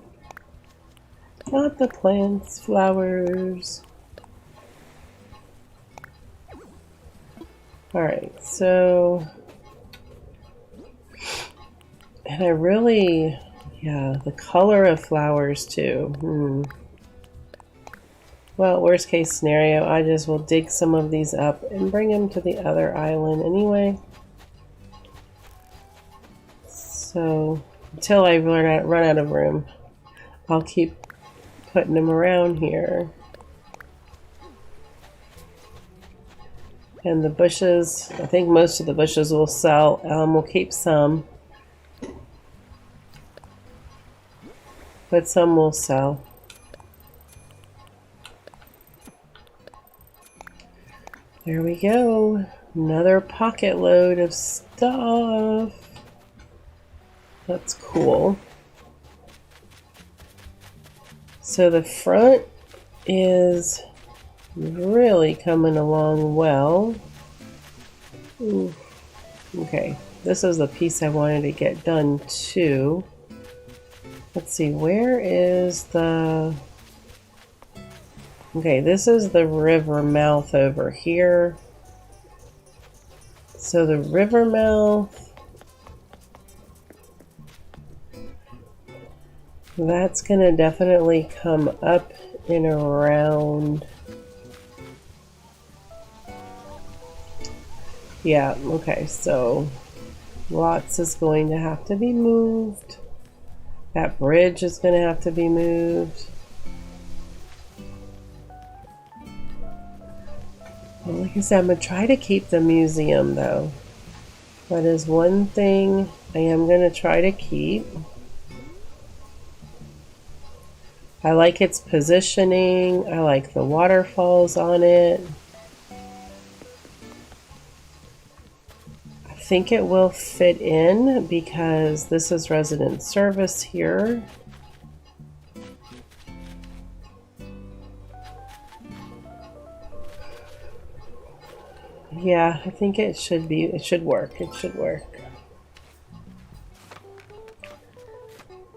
Not the plants, flowers. Alright, so... And I really... Yeah, the color of flowers too. Well, worst case scenario, I just will dig some of these up and bring them to the other island anyway. So... Until I run out of room, I'll keep putting them around here. And the bushes, I think most of the bushes will sell. We'll keep some. but some will sell. There we go. Another pocket load of stuff. That's cool. So the front is really coming along well. Ooh. Okay, this is the piece I wanted to get done too. Let's see, where is the... Okay, this is the river mouth over here. So the river mouth, that's gonna definitely come up and around. Yeah, okay, so lots is going to have to be moved. That bridge is going to have to be moved. Well, like I said, I'm going to try to keep the museum though. That is one thing I am going to try to keep. I like its positioning. I like the waterfalls on it. I think it will fit in because this is resident service here. Yeah, I think it should work. It should work.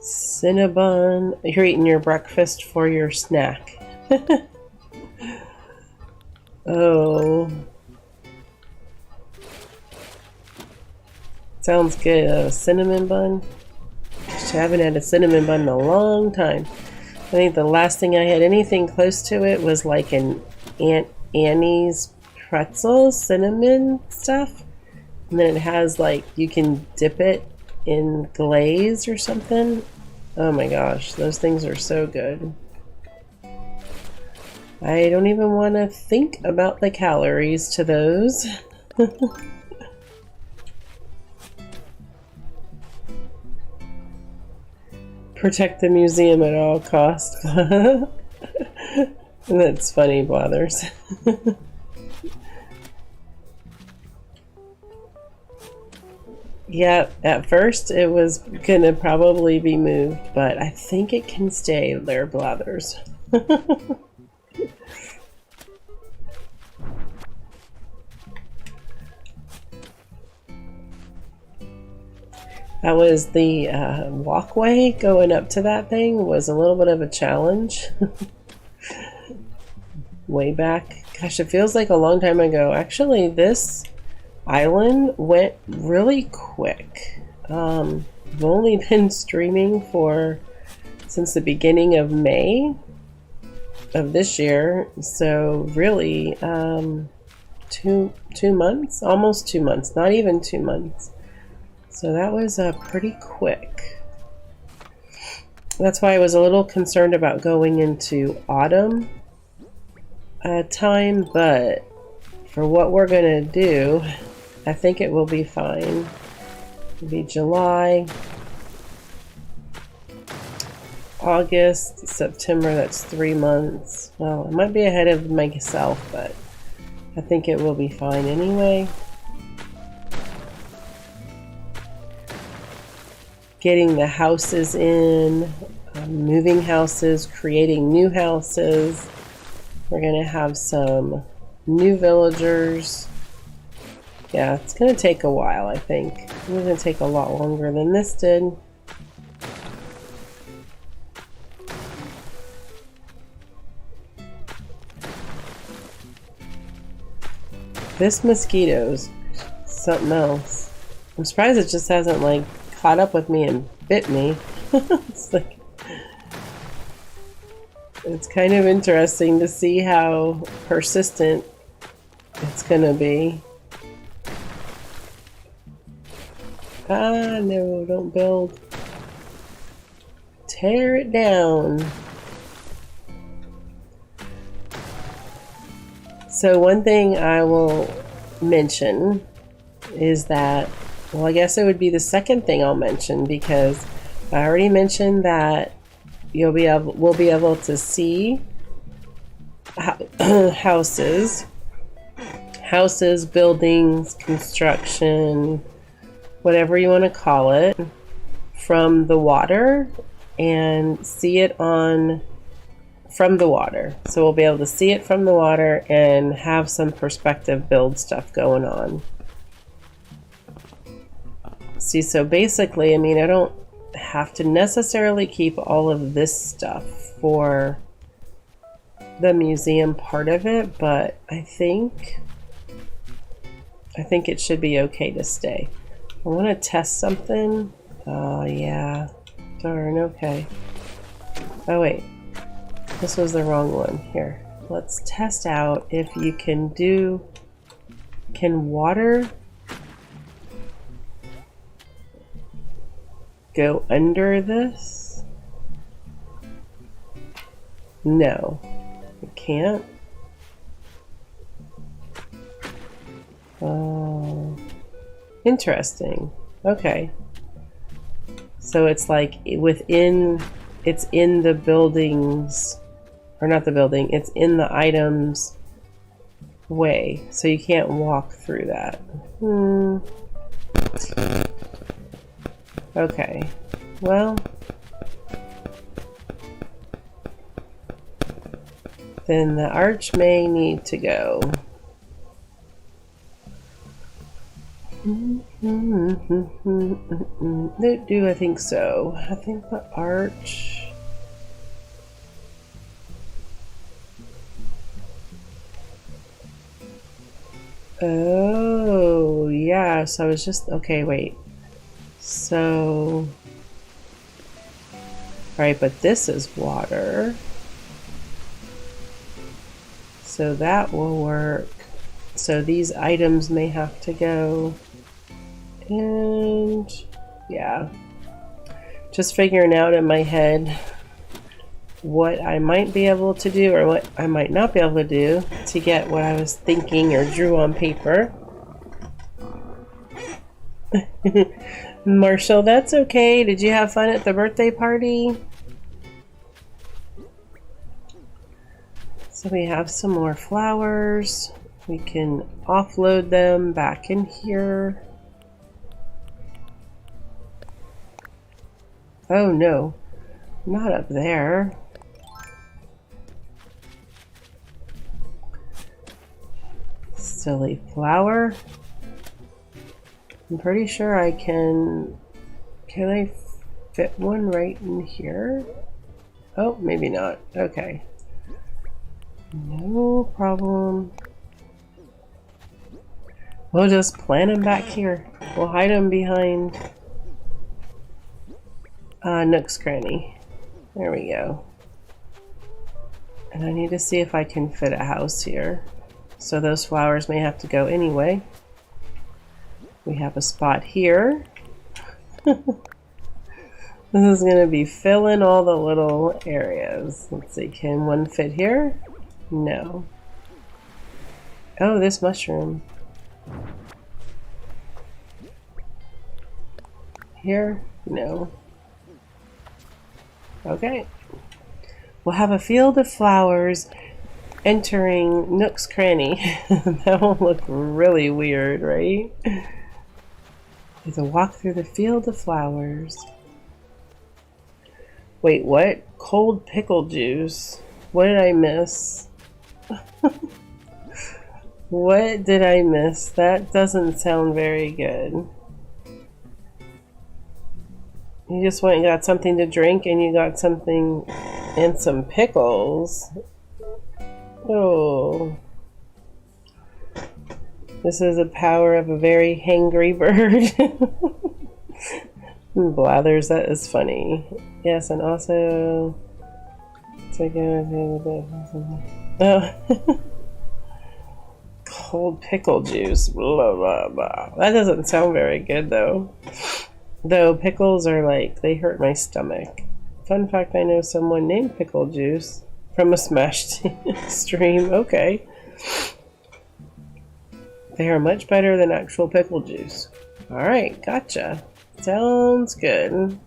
Cinnabon. You're eating your breakfast for your snack. Oh. Sounds good. A cinnamon bun. I haven't had a cinnamon bun in a long time. I think the last thing I had anything close to it was like an Aunt Annie's pretzel cinnamon stuff. And then it has like, you can dip it in glaze or something. Oh my gosh, those things are so good. I don't even want to think about the calories to those. Protect the museum at all costs. That's funny, Blathers. Yeah, at first it was gonna probably be moved, but I think it can stay there, Blathers. That was the walkway going up to that thing was a little bit of a challenge. Way back. Gosh, it feels like a long time ago. Actually, this island went really quick. I've only been streaming since the beginning of May of this year, so really 2 months, almost 2 months, not even 2 months. So that was pretty quick. That's why I was a little concerned about going into autumn time, but for what we're gonna do, I think it will be fine. It'll be July, August, September, that's 3 months. Well, I might be ahead of myself, but I think it will be fine anyway. Getting the houses in, moving houses, creating new houses. We're gonna have some new villagers. Yeah, it's gonna take a while, I think. It's gonna take a lot longer than this did. This mosquito's something else. I'm surprised it just hasn't like caught up with me and bit me. It's like, it's kind of interesting to see how persistent it's gonna be. Ah, no, don't build. Tear it down. So one thing I will mention is that, well, I guess it would be the second thing I'll mention, because I already mentioned that we'll be able to see houses, buildings, construction, whatever you want to call it, from the water, and see it from the water. So we'll be able to see it from the water and have some perspective build stuff going on. See, so basically, I mean, I don't have to necessarily keep all of this stuff for the museum part of it, but I think it should be okay to stay. I want to test something. Oh yeah, darn, okay. Oh wait, this was the wrong one. Here, let's test out if you can water go under this? No, it can't. Oh, interesting. Okay. So it's like it's in the buildings, or not the building, it's in the items way. So you can't walk through that. Okay. Well, then the arch may need to go. Do I think so? I think the arch. Oh, yeah. So I was just okay. Wait. So, right, but this is water. So that will work. So these items may have to go. And yeah, just figuring out in my head what I might be able to do or what I might not be able to do to get what I was thinking or drew on paper. Marshall, that's okay. Did you have fun at the birthday party? So we have some more flowers. We can offload them back in here. Oh no, not up there. Silly flower. I'm pretty sure I can I fit one right in here? Oh, maybe not. Okay. No problem. We'll just plant them back here. We'll hide them behind Nook's Cranny. There we go. And I need to see if I can fit a house here. So those flowers may have to go anyway. We have a spot here. This is going to be filling all the little areas. Let's see, can one fit here? No. Oh, this mushroom. Here? No. Okay. We'll have a field of flowers entering Nook's Cranny. That will look really weird, right? It's a walk through the field of flowers. Wait, what? Cold pickle juice. What did I miss? What did I miss? That doesn't sound very good. You just went and got something to drink and you got something and some pickles. Oh. This is the power of a very hangry bird. Blathers, that is funny. Yes, and also... Oh. Cold pickle juice. Blah, blah, blah. That doesn't sound very good, though. Though pickles are like, they hurt my stomach. Fun fact, I know someone named Pickle Juice from a Smash stream. Okay. They are much better than actual pickle juice. Alright, gotcha. Sounds good.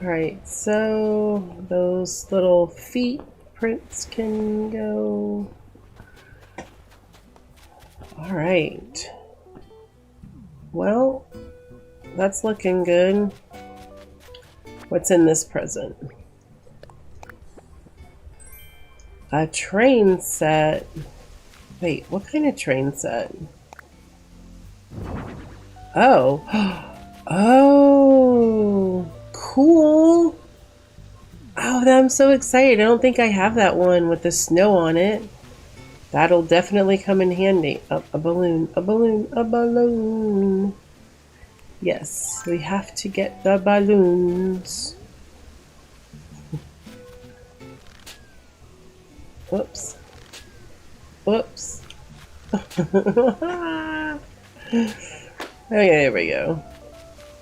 Alright, so those little feet prints can go. Alright. Well, that's looking good. What's in this present? A train set. Wait, what kind of train set? Oh. Oh, cool. Oh, I'm so excited. I don't think I have that one with the snow on it. That'll definitely come in handy. Oh, a balloon, a balloon, a balloon. Yes, we have to get the balloons. Whoops. Whoops. Okay, there we go.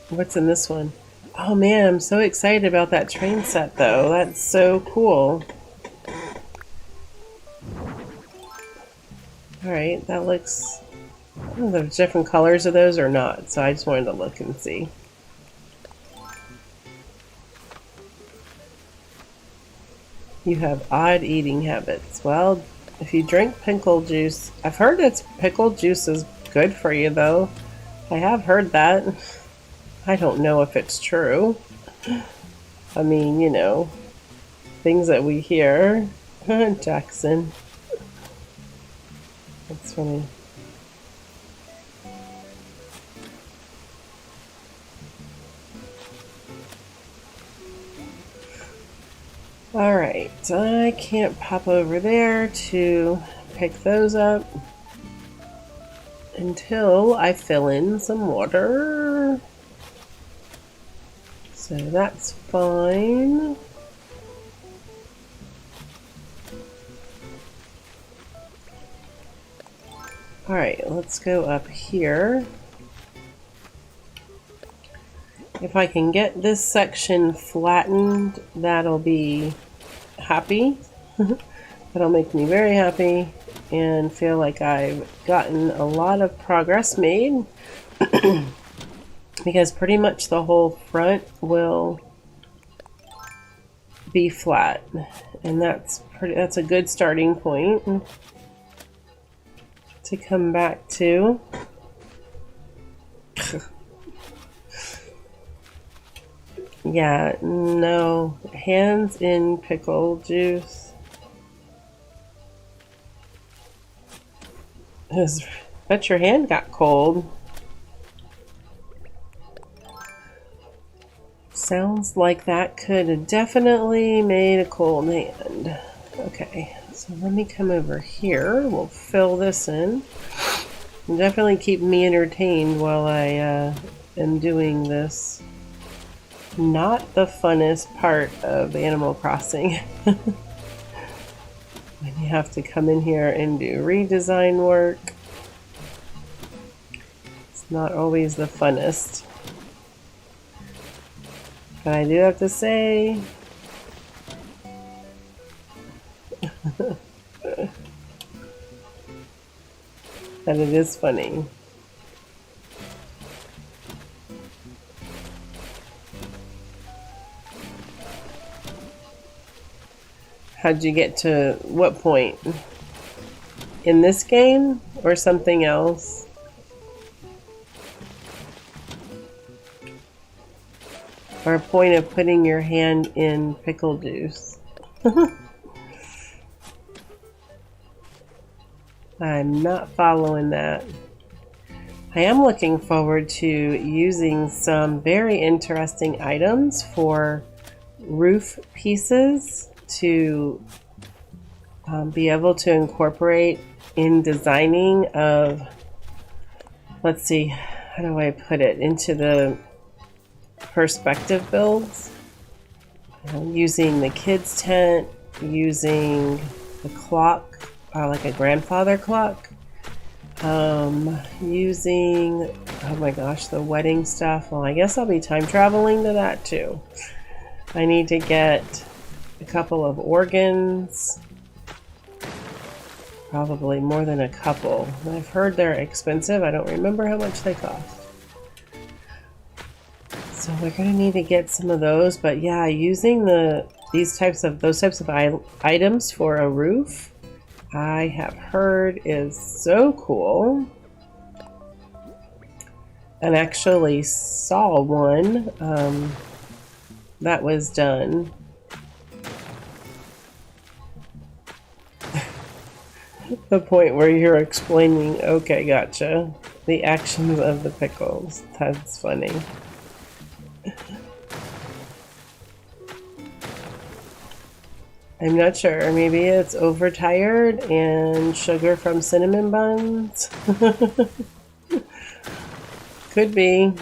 What's in this one? Oh man, I'm so excited about that train set though. That's so cool. Alright, that looks... I don't know if there's different colors of those or not, so I just wanted to look and see. You have odd eating habits. Well, if you drink pickle juice... I've heard that pickle juice is good for you though. I have heard that. I don't know if it's true. I mean, you know, things that we hear. Jackson. That's funny. Alright, I can't pop over there to pick those up until I fill in some water. So that's fine. Alright, let's go up here. If I can get this section flattened, that'll be happy. That'll make me very happy and feel like I've gotten a lot of progress made. Because pretty much the whole front will be flat, and that's a good starting point to come back to. Yeah, no, hands in pickle juice. Bet your hand got cold. Sounds like that could have definitely made a cold hand. Okay, so let me come over here. We'll fill this in. And definitely keep me entertained while I am doing this. Not the funnest part of Animal Crossing. When you have to come in here and do redesign work. It's not always the funnest. But I do have to say, that it is funny. How'd you get to what point? In this game or something else? Or a point of putting your hand in pickle juice. I'm not following that. I am looking forward to using some very interesting items for roof pieces to be able to incorporate in designing of, let's see, how do I put it, into the perspective builds. Using the kids tent, using the clock, like a grandfather clock, using, oh my gosh, the wedding stuff. Well, I guess I'll be time traveling to that too. I need to get a couple of organs, probably more than a couple. I've heard they're expensive. I don't remember how much they cost. So we're gonna need to get some of those, but yeah, using those types of items for a roof, I have heard is so cool. And actually saw one that was done. The point where you're explaining, okay, gotcha, the actions of the pickles. That's funny. I'm not sure. Maybe it's overtired and sugar from cinnamon buns. Could be.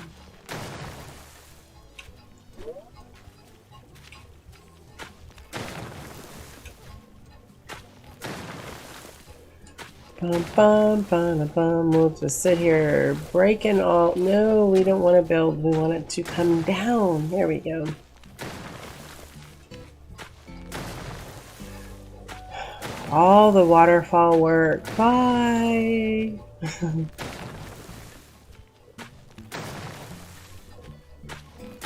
Bum, bum, bum, bum. We'll just sit here breaking all. No, we don't want to build. We want it to come down. There we go. All the waterfall work. Bye.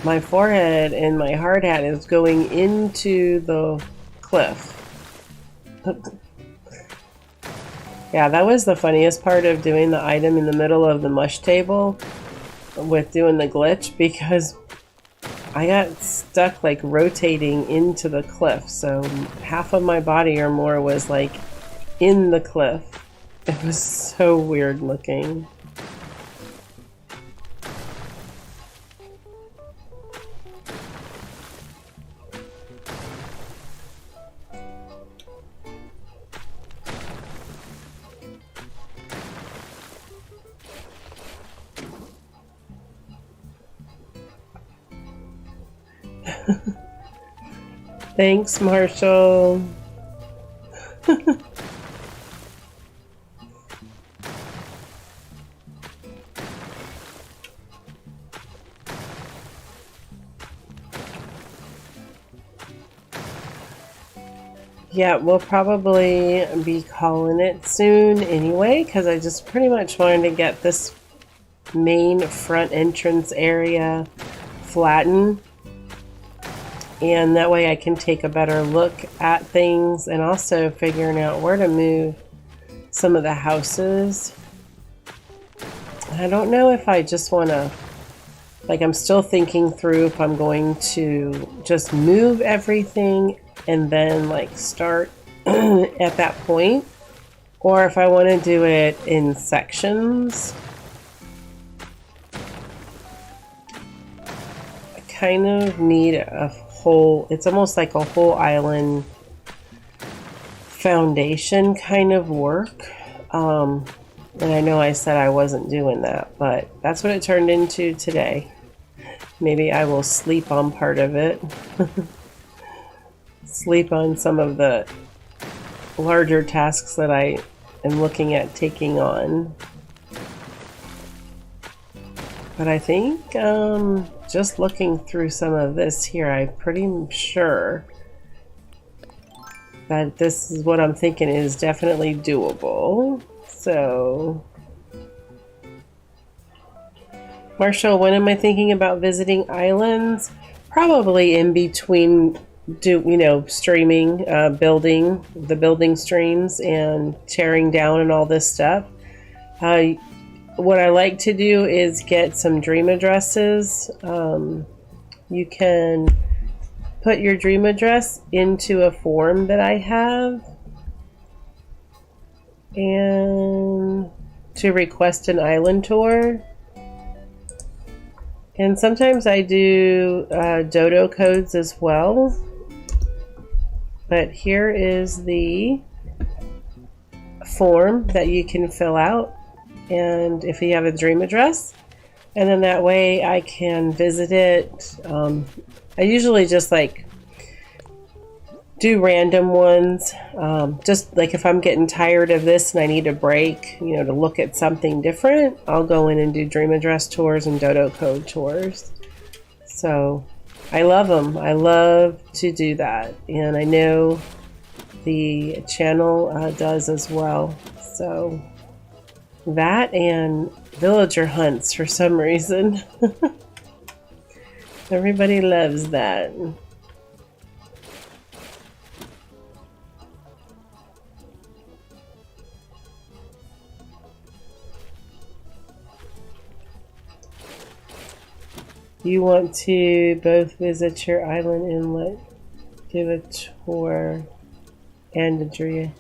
My forehead and my hard hat is going into the cliff. Yeah, that was the funniest part of doing the item in the middle of the mush table with doing the glitch, because I got stuck like rotating into the cliff. So half of my body or more was like in the cliff. It was so weird looking. Thanks, Marshall. Yeah, we'll probably be calling it soon anyway, because I just pretty much wanted to get this main front entrance area flattened. And that way I can take a better look at things, and also figuring out where to move some of the houses. I don't know if I just want to, like, I'm still thinking through if I'm going to just move everything and then like start at that point, or if I want to do it in sections. I kind of need a whole, it's almost like a whole island foundation kind of work. And I know I said I wasn't doing that, but that's what it turned into today. Maybe I will sleep on part of it. Sleep on some of the larger tasks that I am looking at taking on. But I think just looking through some of this here, I'm pretty sure that this is what I'm thinking is definitely doable. So, Marshall, when am I thinking about visiting islands? Probably in between, streaming, building streams and tearing down and all this stuff. What I like to do is get some dream addresses. You can put your dream address into a form that I have, and to request an island tour. And sometimes I do dodo codes as well. But here is the form that you can fill out, and if you have a dream address, and then that way I can visit it. I usually just like do random ones, just like if I'm getting tired of this and I need a break, to look at something different, I'll go in and do dream address tours and dodo code tours. So I love them. I love to do that, and I know the channel does as well. So that and villager hunts for some reason. Everybody loves that. You want to both visit your island inlet, give a tour, and a dream.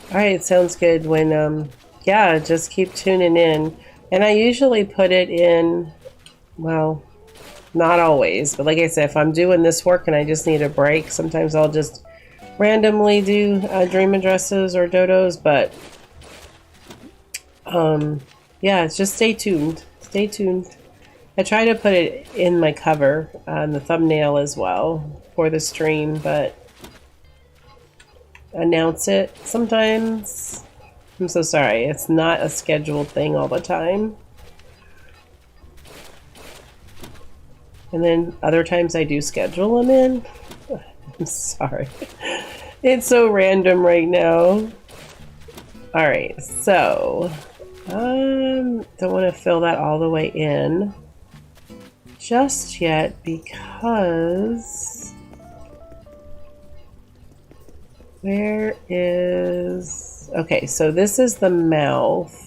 Alright, sounds good. When, yeah, just keep tuning in. And I usually put it in, well, not always, but like I said, if I'm doing this work and I just need a break, sometimes I'll just randomly do dream addresses or dodos, but, yeah, just stay tuned. Stay tuned. I try to put it in my cover on the thumbnail as well for the stream, but announce it sometimes. I'm so sorry. It's not a scheduled thing all the time. And then other times I do schedule them in. I'm sorry. It's so random right now. Alright, so don't want to fill that all the way in just yet because where is, okay, so this is the mouth.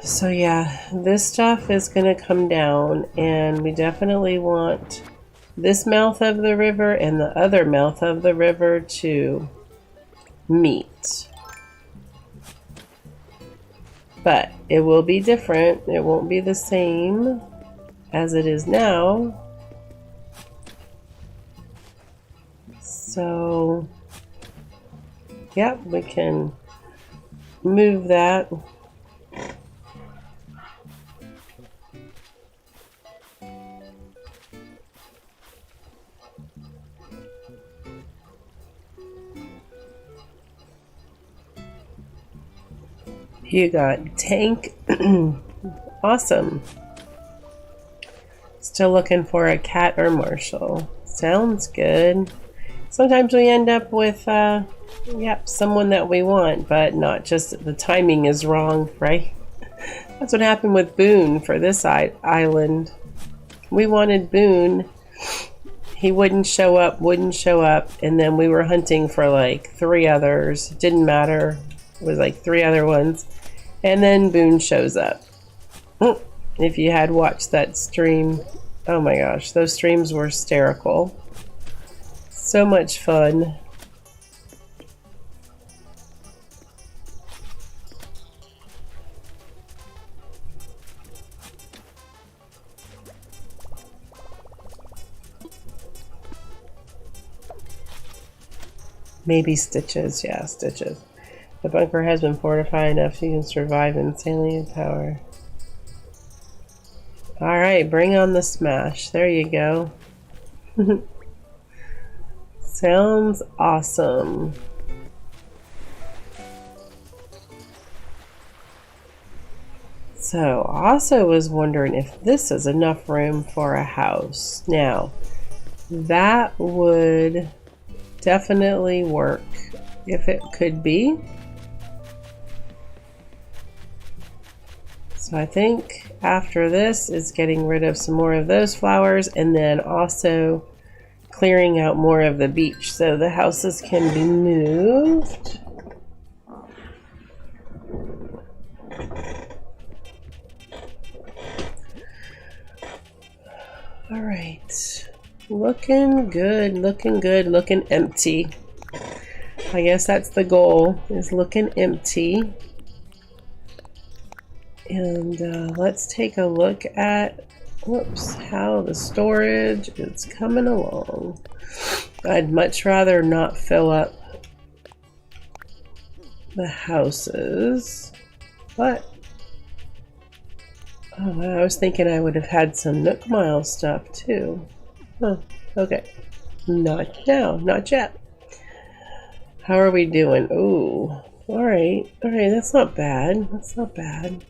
So yeah, this stuff is gonna come down, and we definitely want this mouth of the river and the other mouth of the river to meet. But it will be different. It won't be the same as it is now. So, yeah, we can move that. You got tank. Awesome. Still looking for a cat or marshal. Sounds good. Sometimes we end up with, yep, someone that we want, but not just, the timing is wrong, right? That's what happened with Boone for this island. We wanted Boone. He wouldn't show up, and then we were hunting for like 3 others. Didn't matter. It was like 3 other ones. And then Boone shows up. If you had watched that stream, oh my gosh, those streams were hysterical. So much fun. Maybe stitches, yeah, stitches. The bunker has been fortified enough so you can survive in salient power. Alright, bring on the smash. There you go. Sounds awesome. So, also was wondering if this is enough room for a house. Now, that would definitely work if it could be. So I think after this is getting rid of some more of those flowers, and then also clearing out more of the beach so the houses can be moved. All right, looking good, looking empty. I guess that's the goal, is looking empty. And let's take a look at, whoops, how the storage is coming along. I'd much rather not fill up the houses, but oh, I was thinking I would have had some Nook Mile stuff too. Huh, okay. Not now, not yet. How are we doing? Ooh, alright, that's not bad, that's not bad.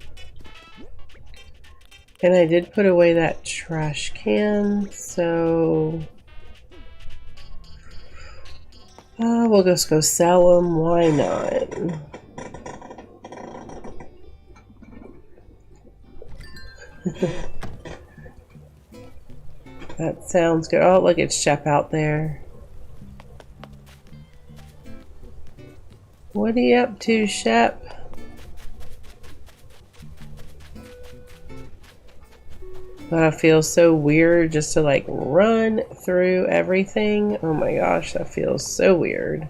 And I did put away that trash can, so we'll just go sell them. Why not? That sounds good. Oh, look, it's Shep out there. What are you up to, Shep? That feels so weird just to like run through everything. Oh my gosh, that feels so weird.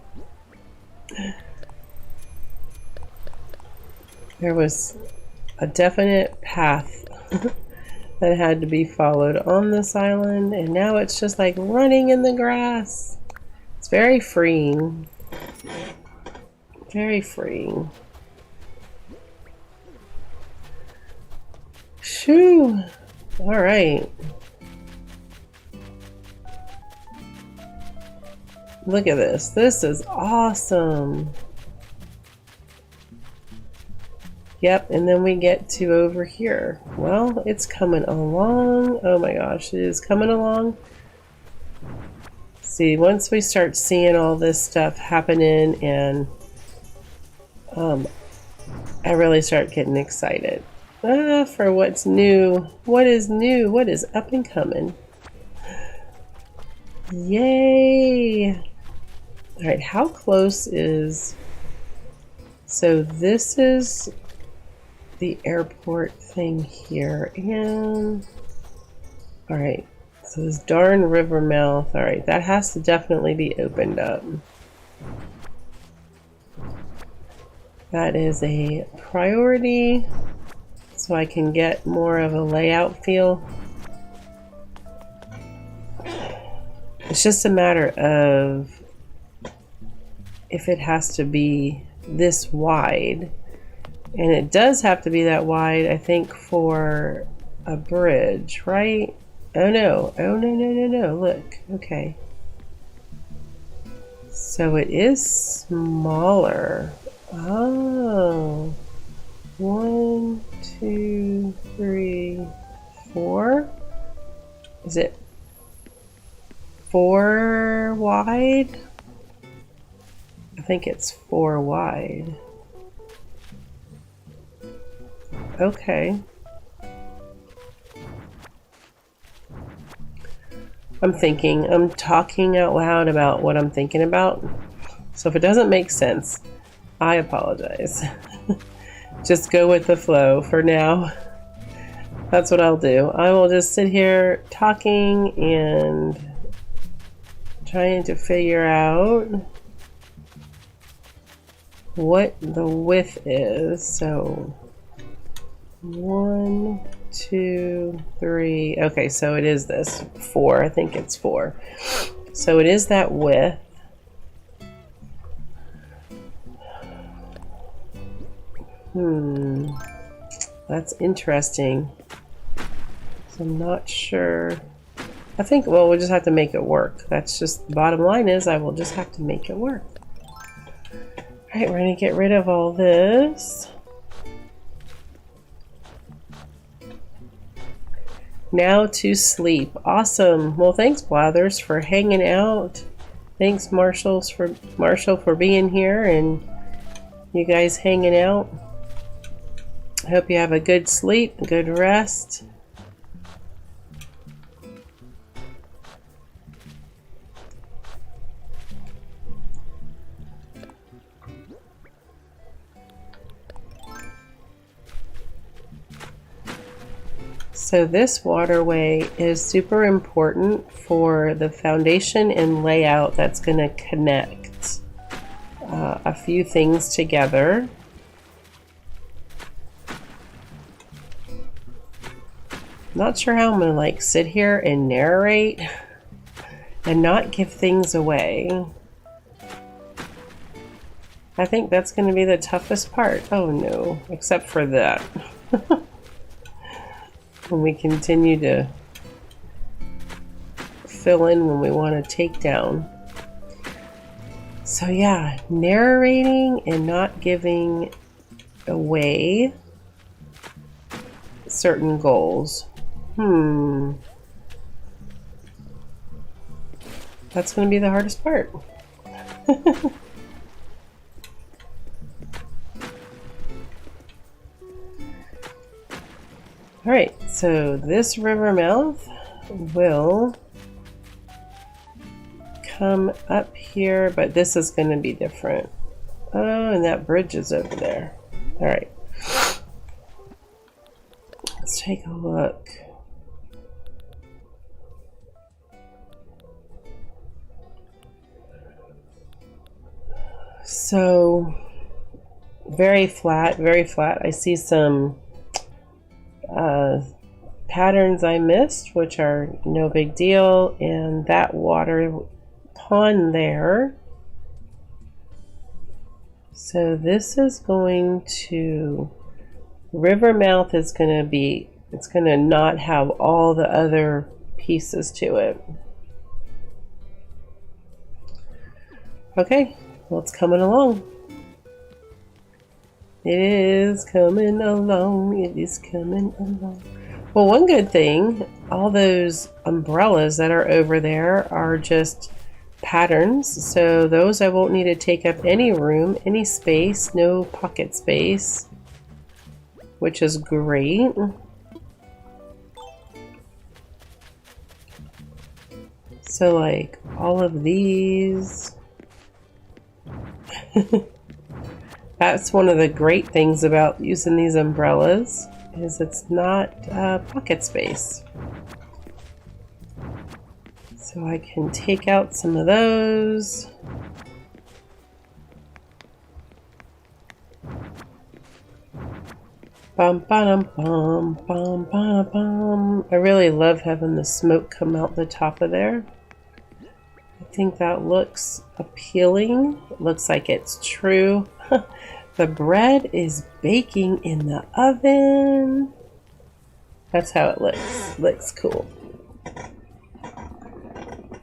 There was a definite path that had to be followed on this island, and now it's just like running in the grass. It's very freeing. Very freeing. Shoo! Alright. Look at this. This is awesome. Yep, and then we get to over here. Well, it's coming along. Oh my gosh, it is coming along. See, once we start seeing all this stuff happening, and I really start getting excited. For what's new. What is new? What is up and coming? Yay! Alright, how close is... So this is the airport thing here, and... Alright, so this darn river mouth. Alright, that has to definitely be opened up. That is a priority, so I can get more of a layout feel. It's just a matter of if it has to be this wide. And it does have to be that wide, I think, for a bridge, right? Oh no. Oh no, no, no, no. Look. Okay. So it is smaller. Oh. 1, 2, 3, 4. Is it 4 wide? I think it's 4 wide. Okay. I'm talking out loud about what I'm thinking about. So if it doesn't make sense, I apologize. Just go with the flow for now. That's what I'll do. I will just sit here talking and trying to figure out what the width is. So 1, 2, 3. Okay, so it is this 4. I think it's 4. So it is that width. That's interesting. So I'm not sure. I think, well, we'll just have to make it work. That's just, the bottom line is I will just have to make it work. Alright, we're going to get rid of all this. Now to sleep. Awesome. Well, thanks, Blathers, for hanging out. Thanks, Marshall, for being here, and you guys hanging out. I hope you have a good sleep, a good rest. So this waterway is super important for the foundation and layout that's going to connect a few things together. Not sure how I'm going to like sit here and narrate and not give things away. I think that's going to be the toughest part. Oh no, except for that. When we continue to fill in when we want to take down. So yeah, narrating and not giving away certain goals. That's going to be the hardest part. Alright, so this river mouth, will come up here, but this is going to be different. Oh, and that bridge is over there. All right. Let's take a look. So, very flat, very flat. I see some patterns I missed, which are no big deal. And that water pond there. So this is going to, river mouth is going to be, it's going to not have all the other pieces to it. Okay, well, it's coming along. It is coming along. It is coming along. Well, one good thing, all those umbrellas that are over there are just patterns. So those I won't need to take up any room, any space, no pocket space, which is great. So like all of these. That's one of the great things about using these umbrellas, is it's not pocket space. So I can take out some of those. Bum, ba-dum, bum, bum, ba bum. I really love having the smoke come out the top of there. I think that looks appealing. It looks like it's true. The bread is baking in the oven. That's how it looks. Looks cool.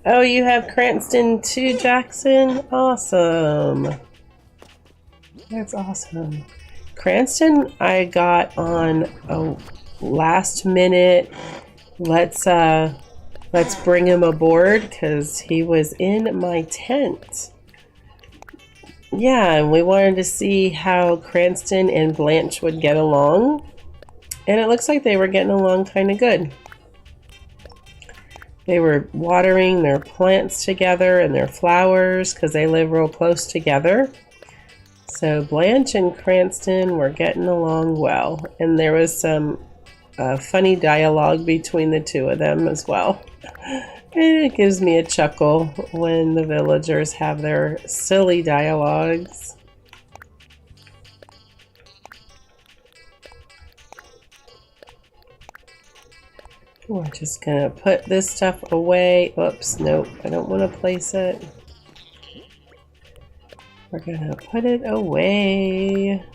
Oh, you have Cranston too, Jackson? Awesome. That's awesome. Cranston I got on a last minute, let's bring him aboard, because he was in my tent. Yeah, and we wanted to see how Cranston and Blanche would get along. And it looks like they were getting along kind of good. They were watering their plants together and their flowers because they live real close together. So Blanche and Cranston were getting along well. And there was some funny dialogue between the two of them as well. And it gives me a chuckle when the villagers have their silly dialogues. We're just gonna put this stuff away. Oops, nope, I don't want to place it. We're gonna put it away.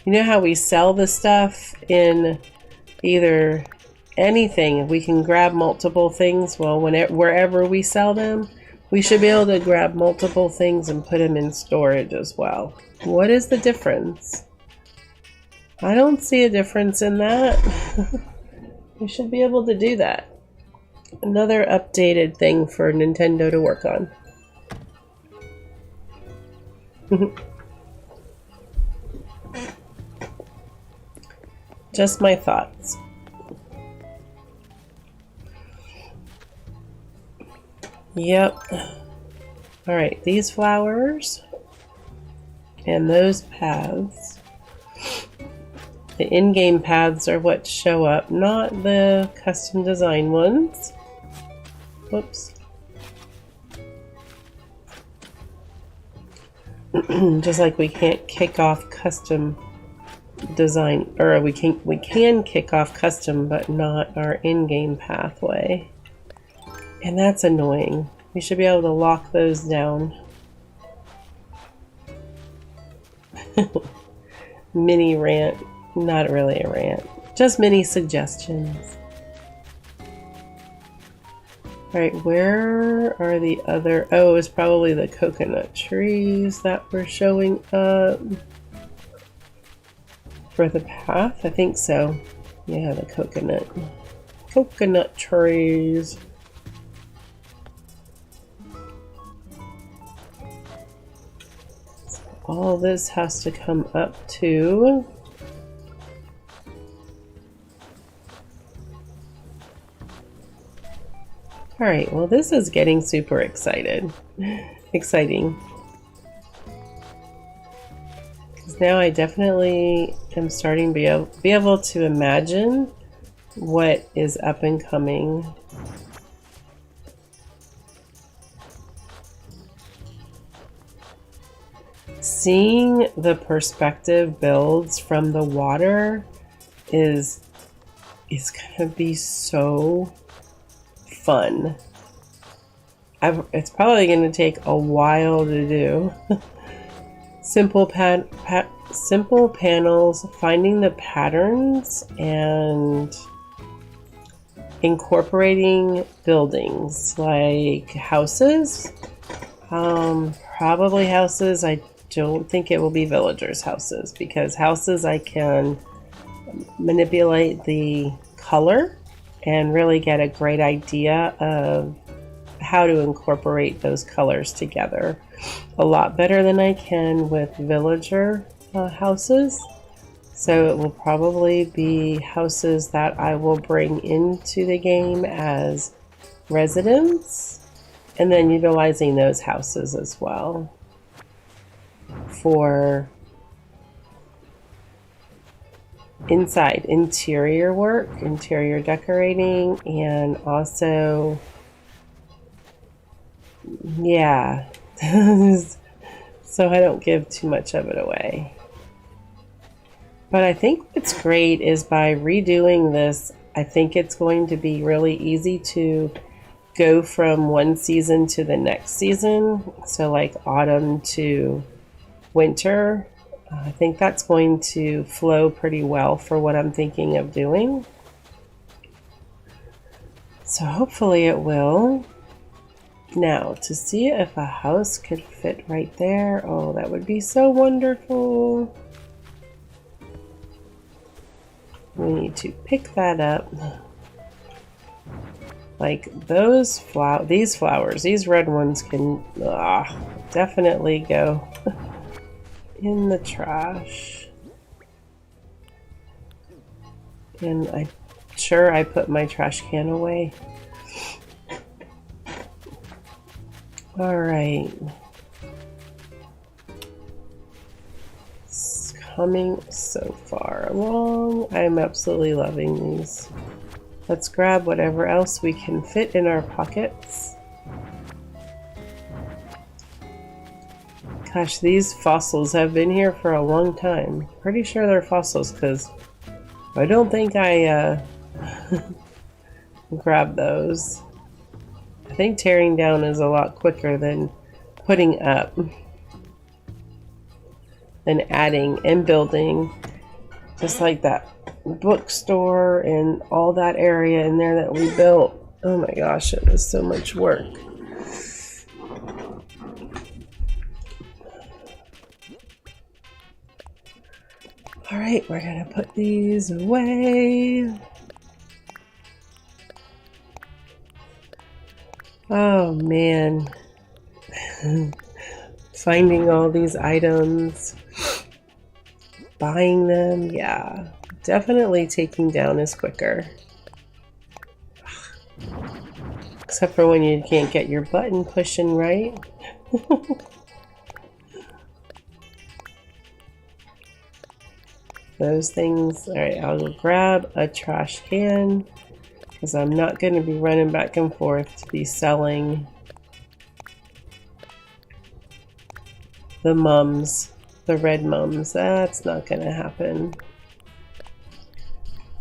You know how we sell the stuff in either anything, if we can grab multiple things, well, wherever we sell them, we should be able to grab multiple things and put them in storage as well. What is the difference? I don't see a difference in that. We should be able to do that. Another updated thing for Nintendo to work on. Just my thoughts. Yep. Alright, these flowers and those paths. The in-game paths are what show up, not the custom design ones. Whoops. Just like we can't kick off custom design, or we can kick off custom, but not our in-game pathway. And that's annoying. We should be able to lock those down. Mini rant. Not really a rant. Just mini suggestions. Alright, where are the other... Oh, it was probably the coconut trees that were showing up. For the path? I think so. Yeah, the coconut. Coconut trees. So all this has to come up to... All right, well, this is getting super exciting. Because now I definitely am starting to be able to imagine what is up and coming. Seeing the perspective builds from the water is gonna be so fun. It's probably gonna take a while to do. Simple panels, finding the patterns and incorporating buildings like houses. Probably houses. I don't think it will be villagers' houses, because houses I can manipulate the color and really get a great idea of how to incorporate those colors together a lot better than I can with villager houses. So it will probably be houses that I will bring into the game as residents, and then utilizing those houses as well for interior work, interior decorating, and also, yeah, so I don't give too much of it away. But I think what's great is by redoing this, I think it's going to be really easy to go from one season to the next season. So like autumn to winter. I think that's going to flow pretty well for what I'm thinking of doing. So hopefully it will. Now, to see if a house could fit right there. Oh, that would be so wonderful. We need to pick that up. Like these flowers, these red ones can definitely go in the trash. And I'm sure I put my trash can away. All right. It's coming so far along. I'm absolutely loving these. Let's grab whatever else we can fit in our pockets. Gosh, these fossils have been here for a long time. Pretty sure they're fossils because I don't think I grabbed those. I think tearing down is a lot quicker than putting up, than adding and building. Just like that bookstore and all that area in there that we built. Oh my gosh, it was so much work. All right, we're gonna put these away. Oh man. Finding all these items, buying them, yeah. Definitely taking down is quicker. Except for when you can't get your button pushing right. Those things. Alright, I'll grab a trash can because I'm not going to be running back and forth to be selling the mums, the red mums. That's not going to happen.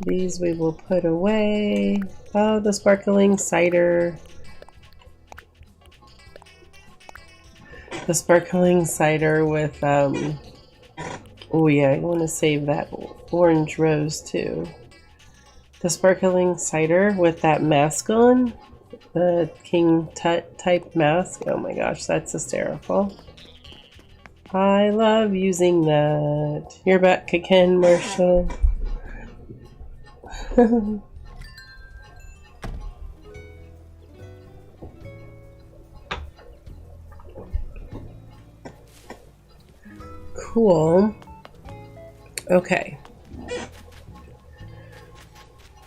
These we will put away. Oh, the sparkling cider. The sparkling cider with, oh yeah, I want to save that orange rose too. The sparkling cider with that mask on. The King Tut type mask. Oh my gosh, that's hysterical. I love using that. You're back again, Marshall. Cool. Okay.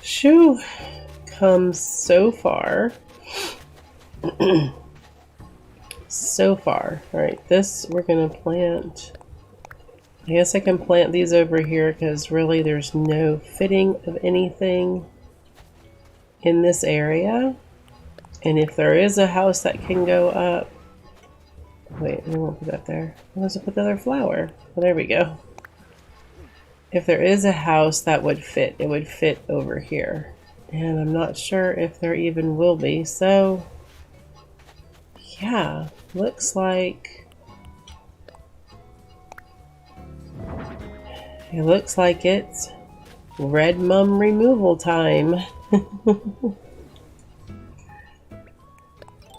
Shoo. Come so far. So far. Alright, this we're gonna plant. I guess I can plant these over here because really there's no fitting of anything in this area. And if there is a house that can go up... Wait, we won't put that there. Let's put the other flower. Well, there we go. If there is a house that would fit, it would fit over here. And I'm not sure if there even will be. So, yeah, looks like... It looks like it's red mum removal time.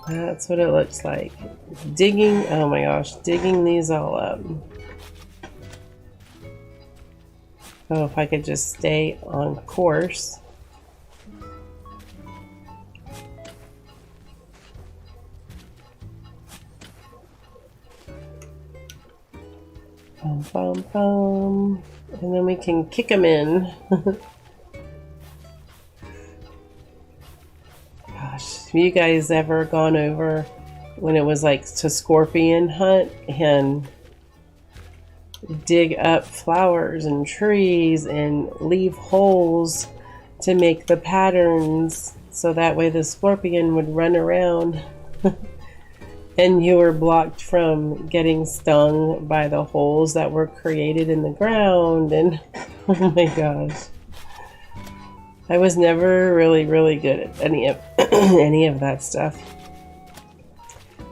That's what it looks like. Digging, oh my gosh, digging these all up. Oh, if I could just stay on course. Boom, boom, boom. And then we can kick them in. Gosh, have you guys ever gone over when it was like to scorpion hunt and dig up flowers and trees and leave holes to make the patterns so that way the scorpion would run around and you were blocked from getting stung by the holes that were created in the ground? And oh my gosh, I was never really good at any of any of that stuff.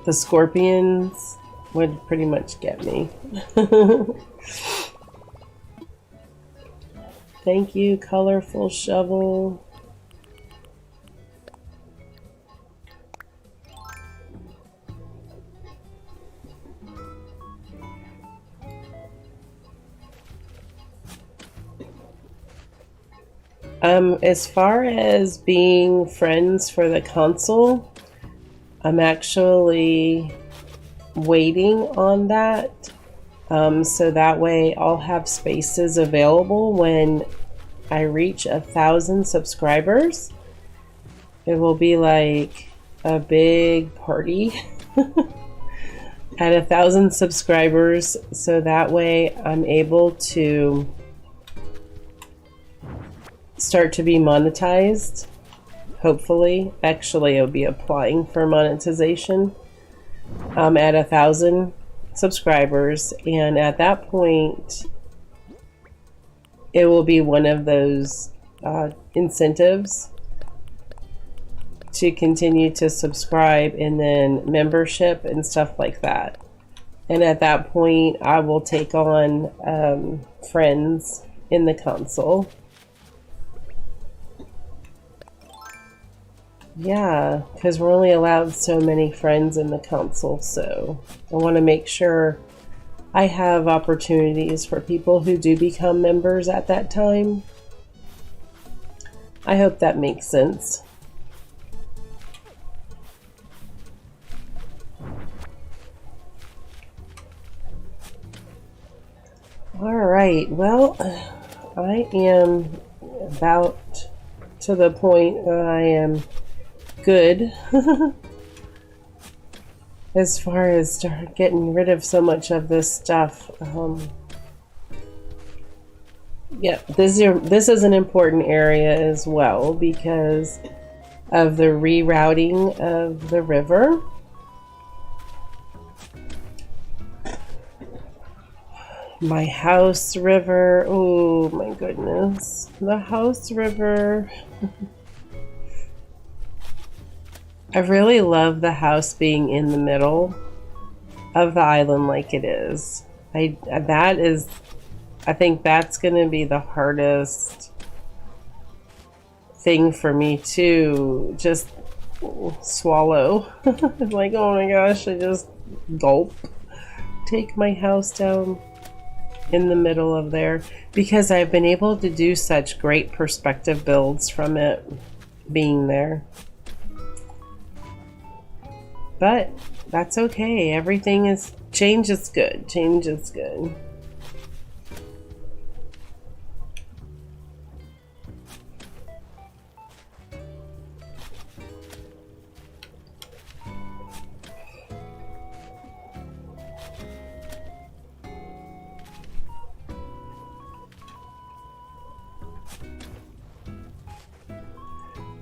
The scorpions would pretty much get me. Thank you, colorful shovel. As far as being friends for the console, I'm actually waiting on that. So that way I'll have spaces available when I reach 1,000 subscribers. It will be like a big party at 1,000 subscribers. So that way I'm able to start to be monetized, hopefully. Actually, I'll be applying for monetization at 1,000 subscribers, and at that point it will be one of those incentives to continue to subscribe, and then membership and stuff like that. And at that point I will take on friends in the console. Yeah, because we're only allowed so many friends in the console, so I want to make sure I have opportunities for people who do become members at that time. I hope that makes sense. Alright, well, I am about to the point that I am good as far as start getting rid of so much of this stuff. Yeah, this is an important area as well because of the rerouting of the river. My house river, oh my goodness, the house river. I really love the house being in the middle of the island like it is. I think that's going to be the hardest thing for me to just swallow. Like, oh my gosh, I just gulp. Take my house down in the middle of there, because I've been able to do such great perspective builds from it being there. But that's okay. Everything is, change is good. Change is good.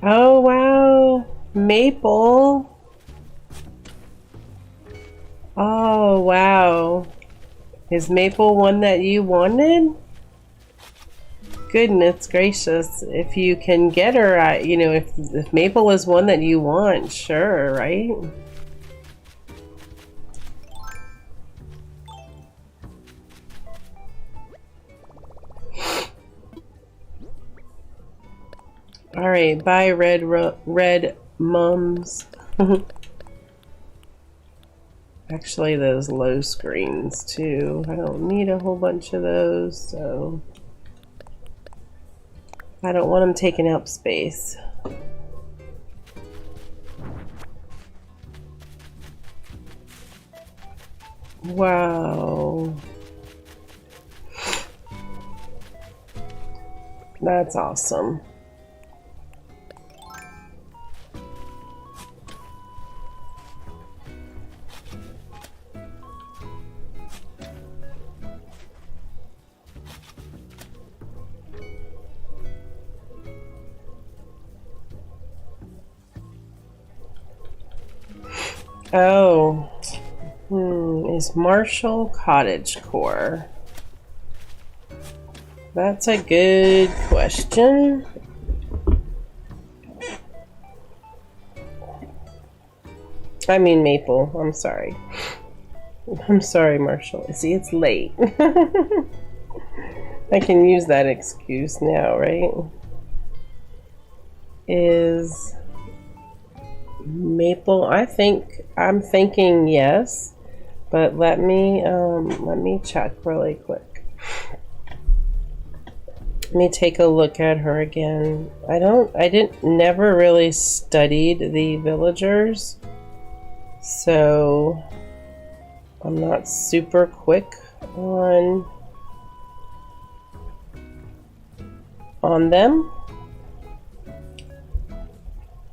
Oh, wow. Maple. Oh, wow. Is Maple one that you wanted? Goodness gracious. If you can get her, you know, if Maple is one that you want, sure, right? Alright, bye red mums. Actually, those low screens too. I don't need a whole bunch of those, so I don't want them taking up space. Wow. That's awesome. Oh, is Marshall cottagecore? That's a good question. I mean Maple, I'm sorry. I'm sorry, Marshall. See, it's late. I can use that excuse now, right? Is Maple, I'm thinking yes, but let me check really quick. Let me take a look at her again. I never really studied the villagers, so I'm not super quick on them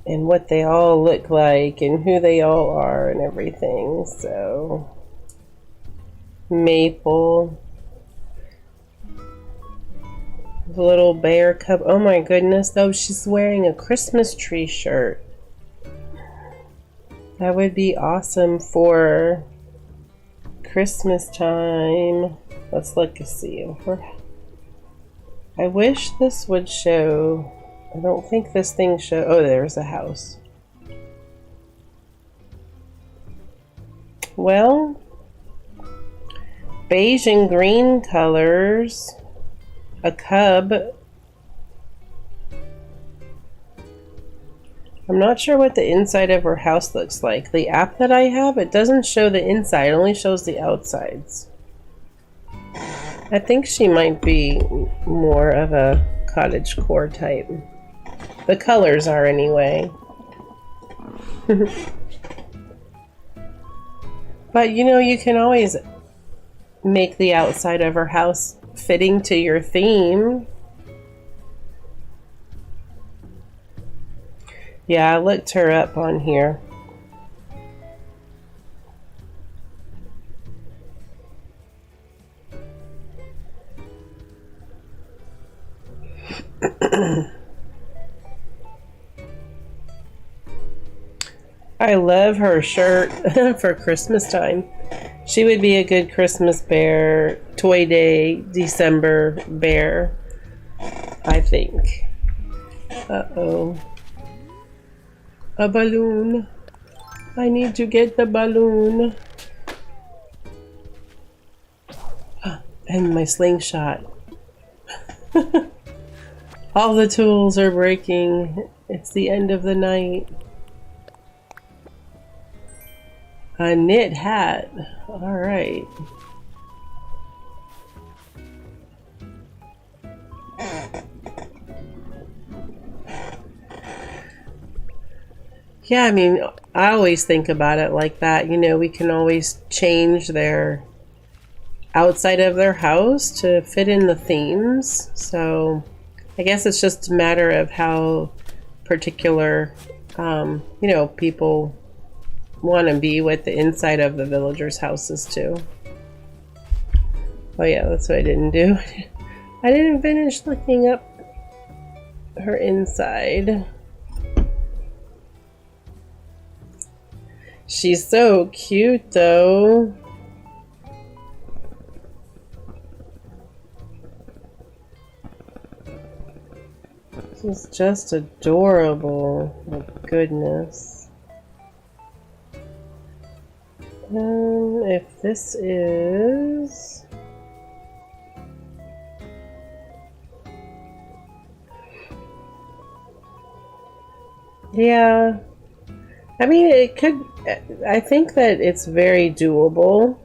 and what they all look like and who they all are and everything. So Maple, the little bear cub. Oh my goodness, though, she's wearing a Christmas tree shirt. That would be awesome for Christmas time. Let's look and see. I wish this would show. I don't think this thing show. Oh, there's a house. Well, beige and green colors. A cub. I'm not sure what the inside of her house looks like. The app that I have, it doesn't show the inside, it only shows the outsides. I think she might be more of a cottagecore type. The colors are anyway. But you know, you can always make the outside of her house fitting to your theme. Yeah, I looked her up on here. I love her shirt for Christmas time. She would be a good Christmas bear, Toy Day, December bear, I think. Uh-oh. A balloon. I need to get the balloon. And my slingshot. All the tools are breaking. It's the end of the night. A knit hat. All right. Yeah, I mean, I always think about it like that. You know, we can always change their outside of their house to fit in the themes. So I guess it's just a matter of how particular, you know, people want to be with the inside of the villagers' houses too. Oh yeah, that's what I didn't do. I didn't finish looking up her inside. She's so cute, though. She's just adorable. My goodness. If this is... Yeah. I mean, it could... I think that it's very doable.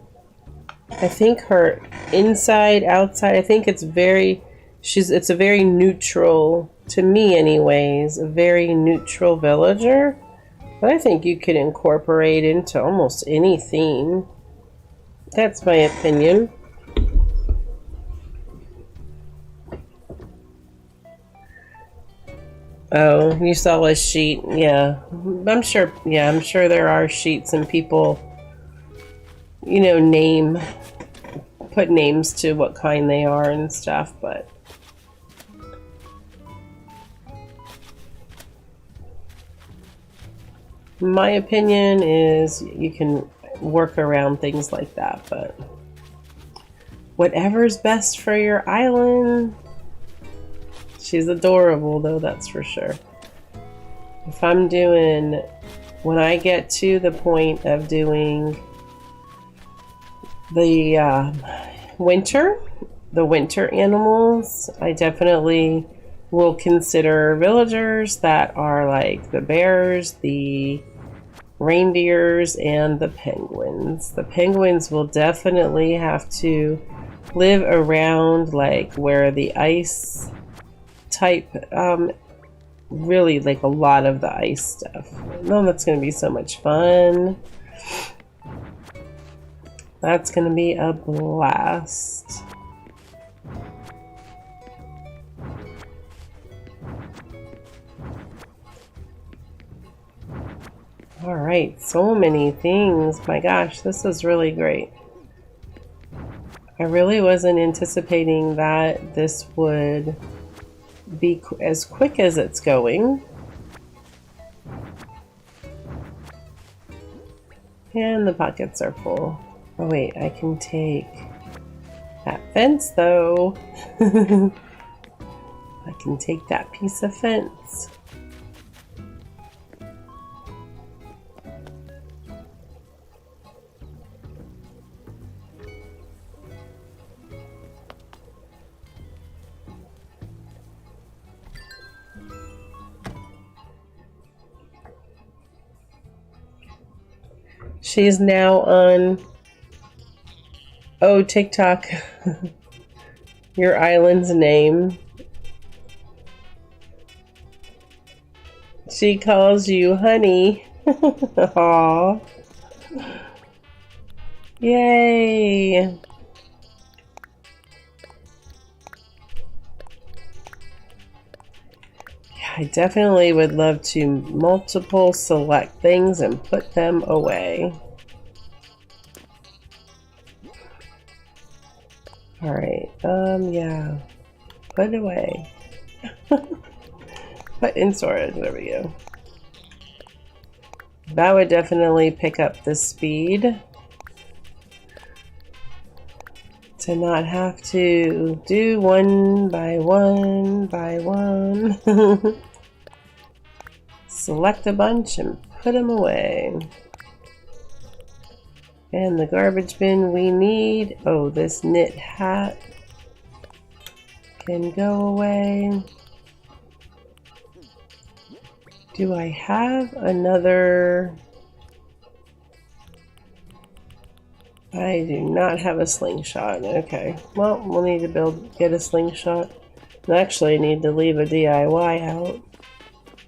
I think her inside, outside, I think it's very... It's a very neutral, to me anyways, a very neutral villager. But I think you could incorporate into almost any theme. That's my opinion. Oh, you saw a sheet. Yeah. I'm sure there are sheets and people, you know, put names to what kind they are and stuff, but my opinion is you can work around things like that, but whatever's best for your island. She's adorable, though, that's for sure. When I get to the point of doing the winter animals, I definitely will consider villagers that are like the bears, the reindeers, and the penguins. The penguins will definitely have to live around like where the ice type, really like a lot of the ice stuff. Oh, that's going to be so much fun. That's going to be a blast. All right, so many things. My gosh, this is really great. I really wasn't anticipating that this would be as quick as it's going. And the pockets are full. Oh wait, I can take that fence though. I can take that piece of fence. She's now on, oh, TikTok, your island's name. She calls you honey. Aww. Yay. I definitely would love to multiple select things and put them away. Alright, yeah. Put it away. Put in storage, there we go. That would definitely pick up the speed. To not have to do one by one by one. Select a bunch and put them away. And the garbage bin we need. Oh, this knit hat can go away. Do I have another? I do not have a slingshot. Okay, well, we'll need to get a slingshot. Actually, I need to leave a DIY out.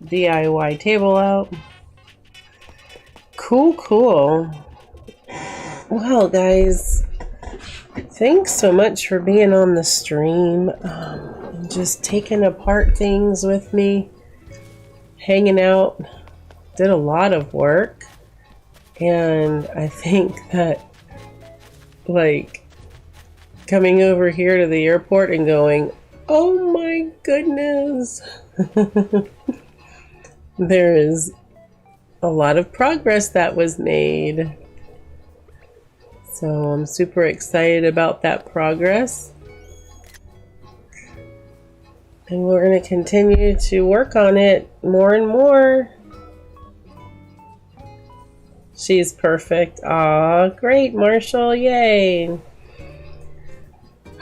DIY table out. Cool, cool. Well, guys, thanks so much for being on the stream. And just taking apart things with me. Hanging out. Did a lot of work. And I think that like coming over here to the airport and going, oh my goodness. There is a lot of progress that was made. So I'm super excited about that progress. And we're going to continue to work on it more and more. She's perfect. Aw, great, Marshall. Yay. All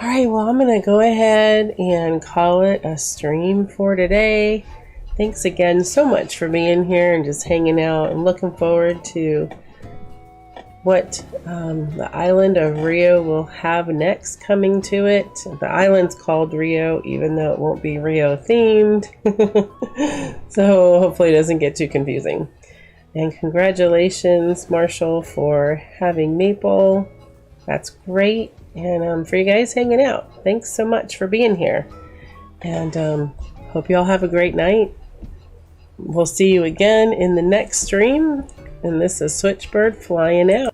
right, well, I'm going to go ahead and call it a stream for today. Thanks again so much for being here and just hanging out. I'm looking forward to what the island of Rio will have next coming to it. The island's called Rio, even though it won't be Rio themed. So hopefully it doesn't get too confusing. And congratulations, Marshall, for having Maple. That's great. And for you guys hanging out. Thanks so much for being here. And hope you all have a great night. We'll see you again in the next stream. And this is Switchbird flying out.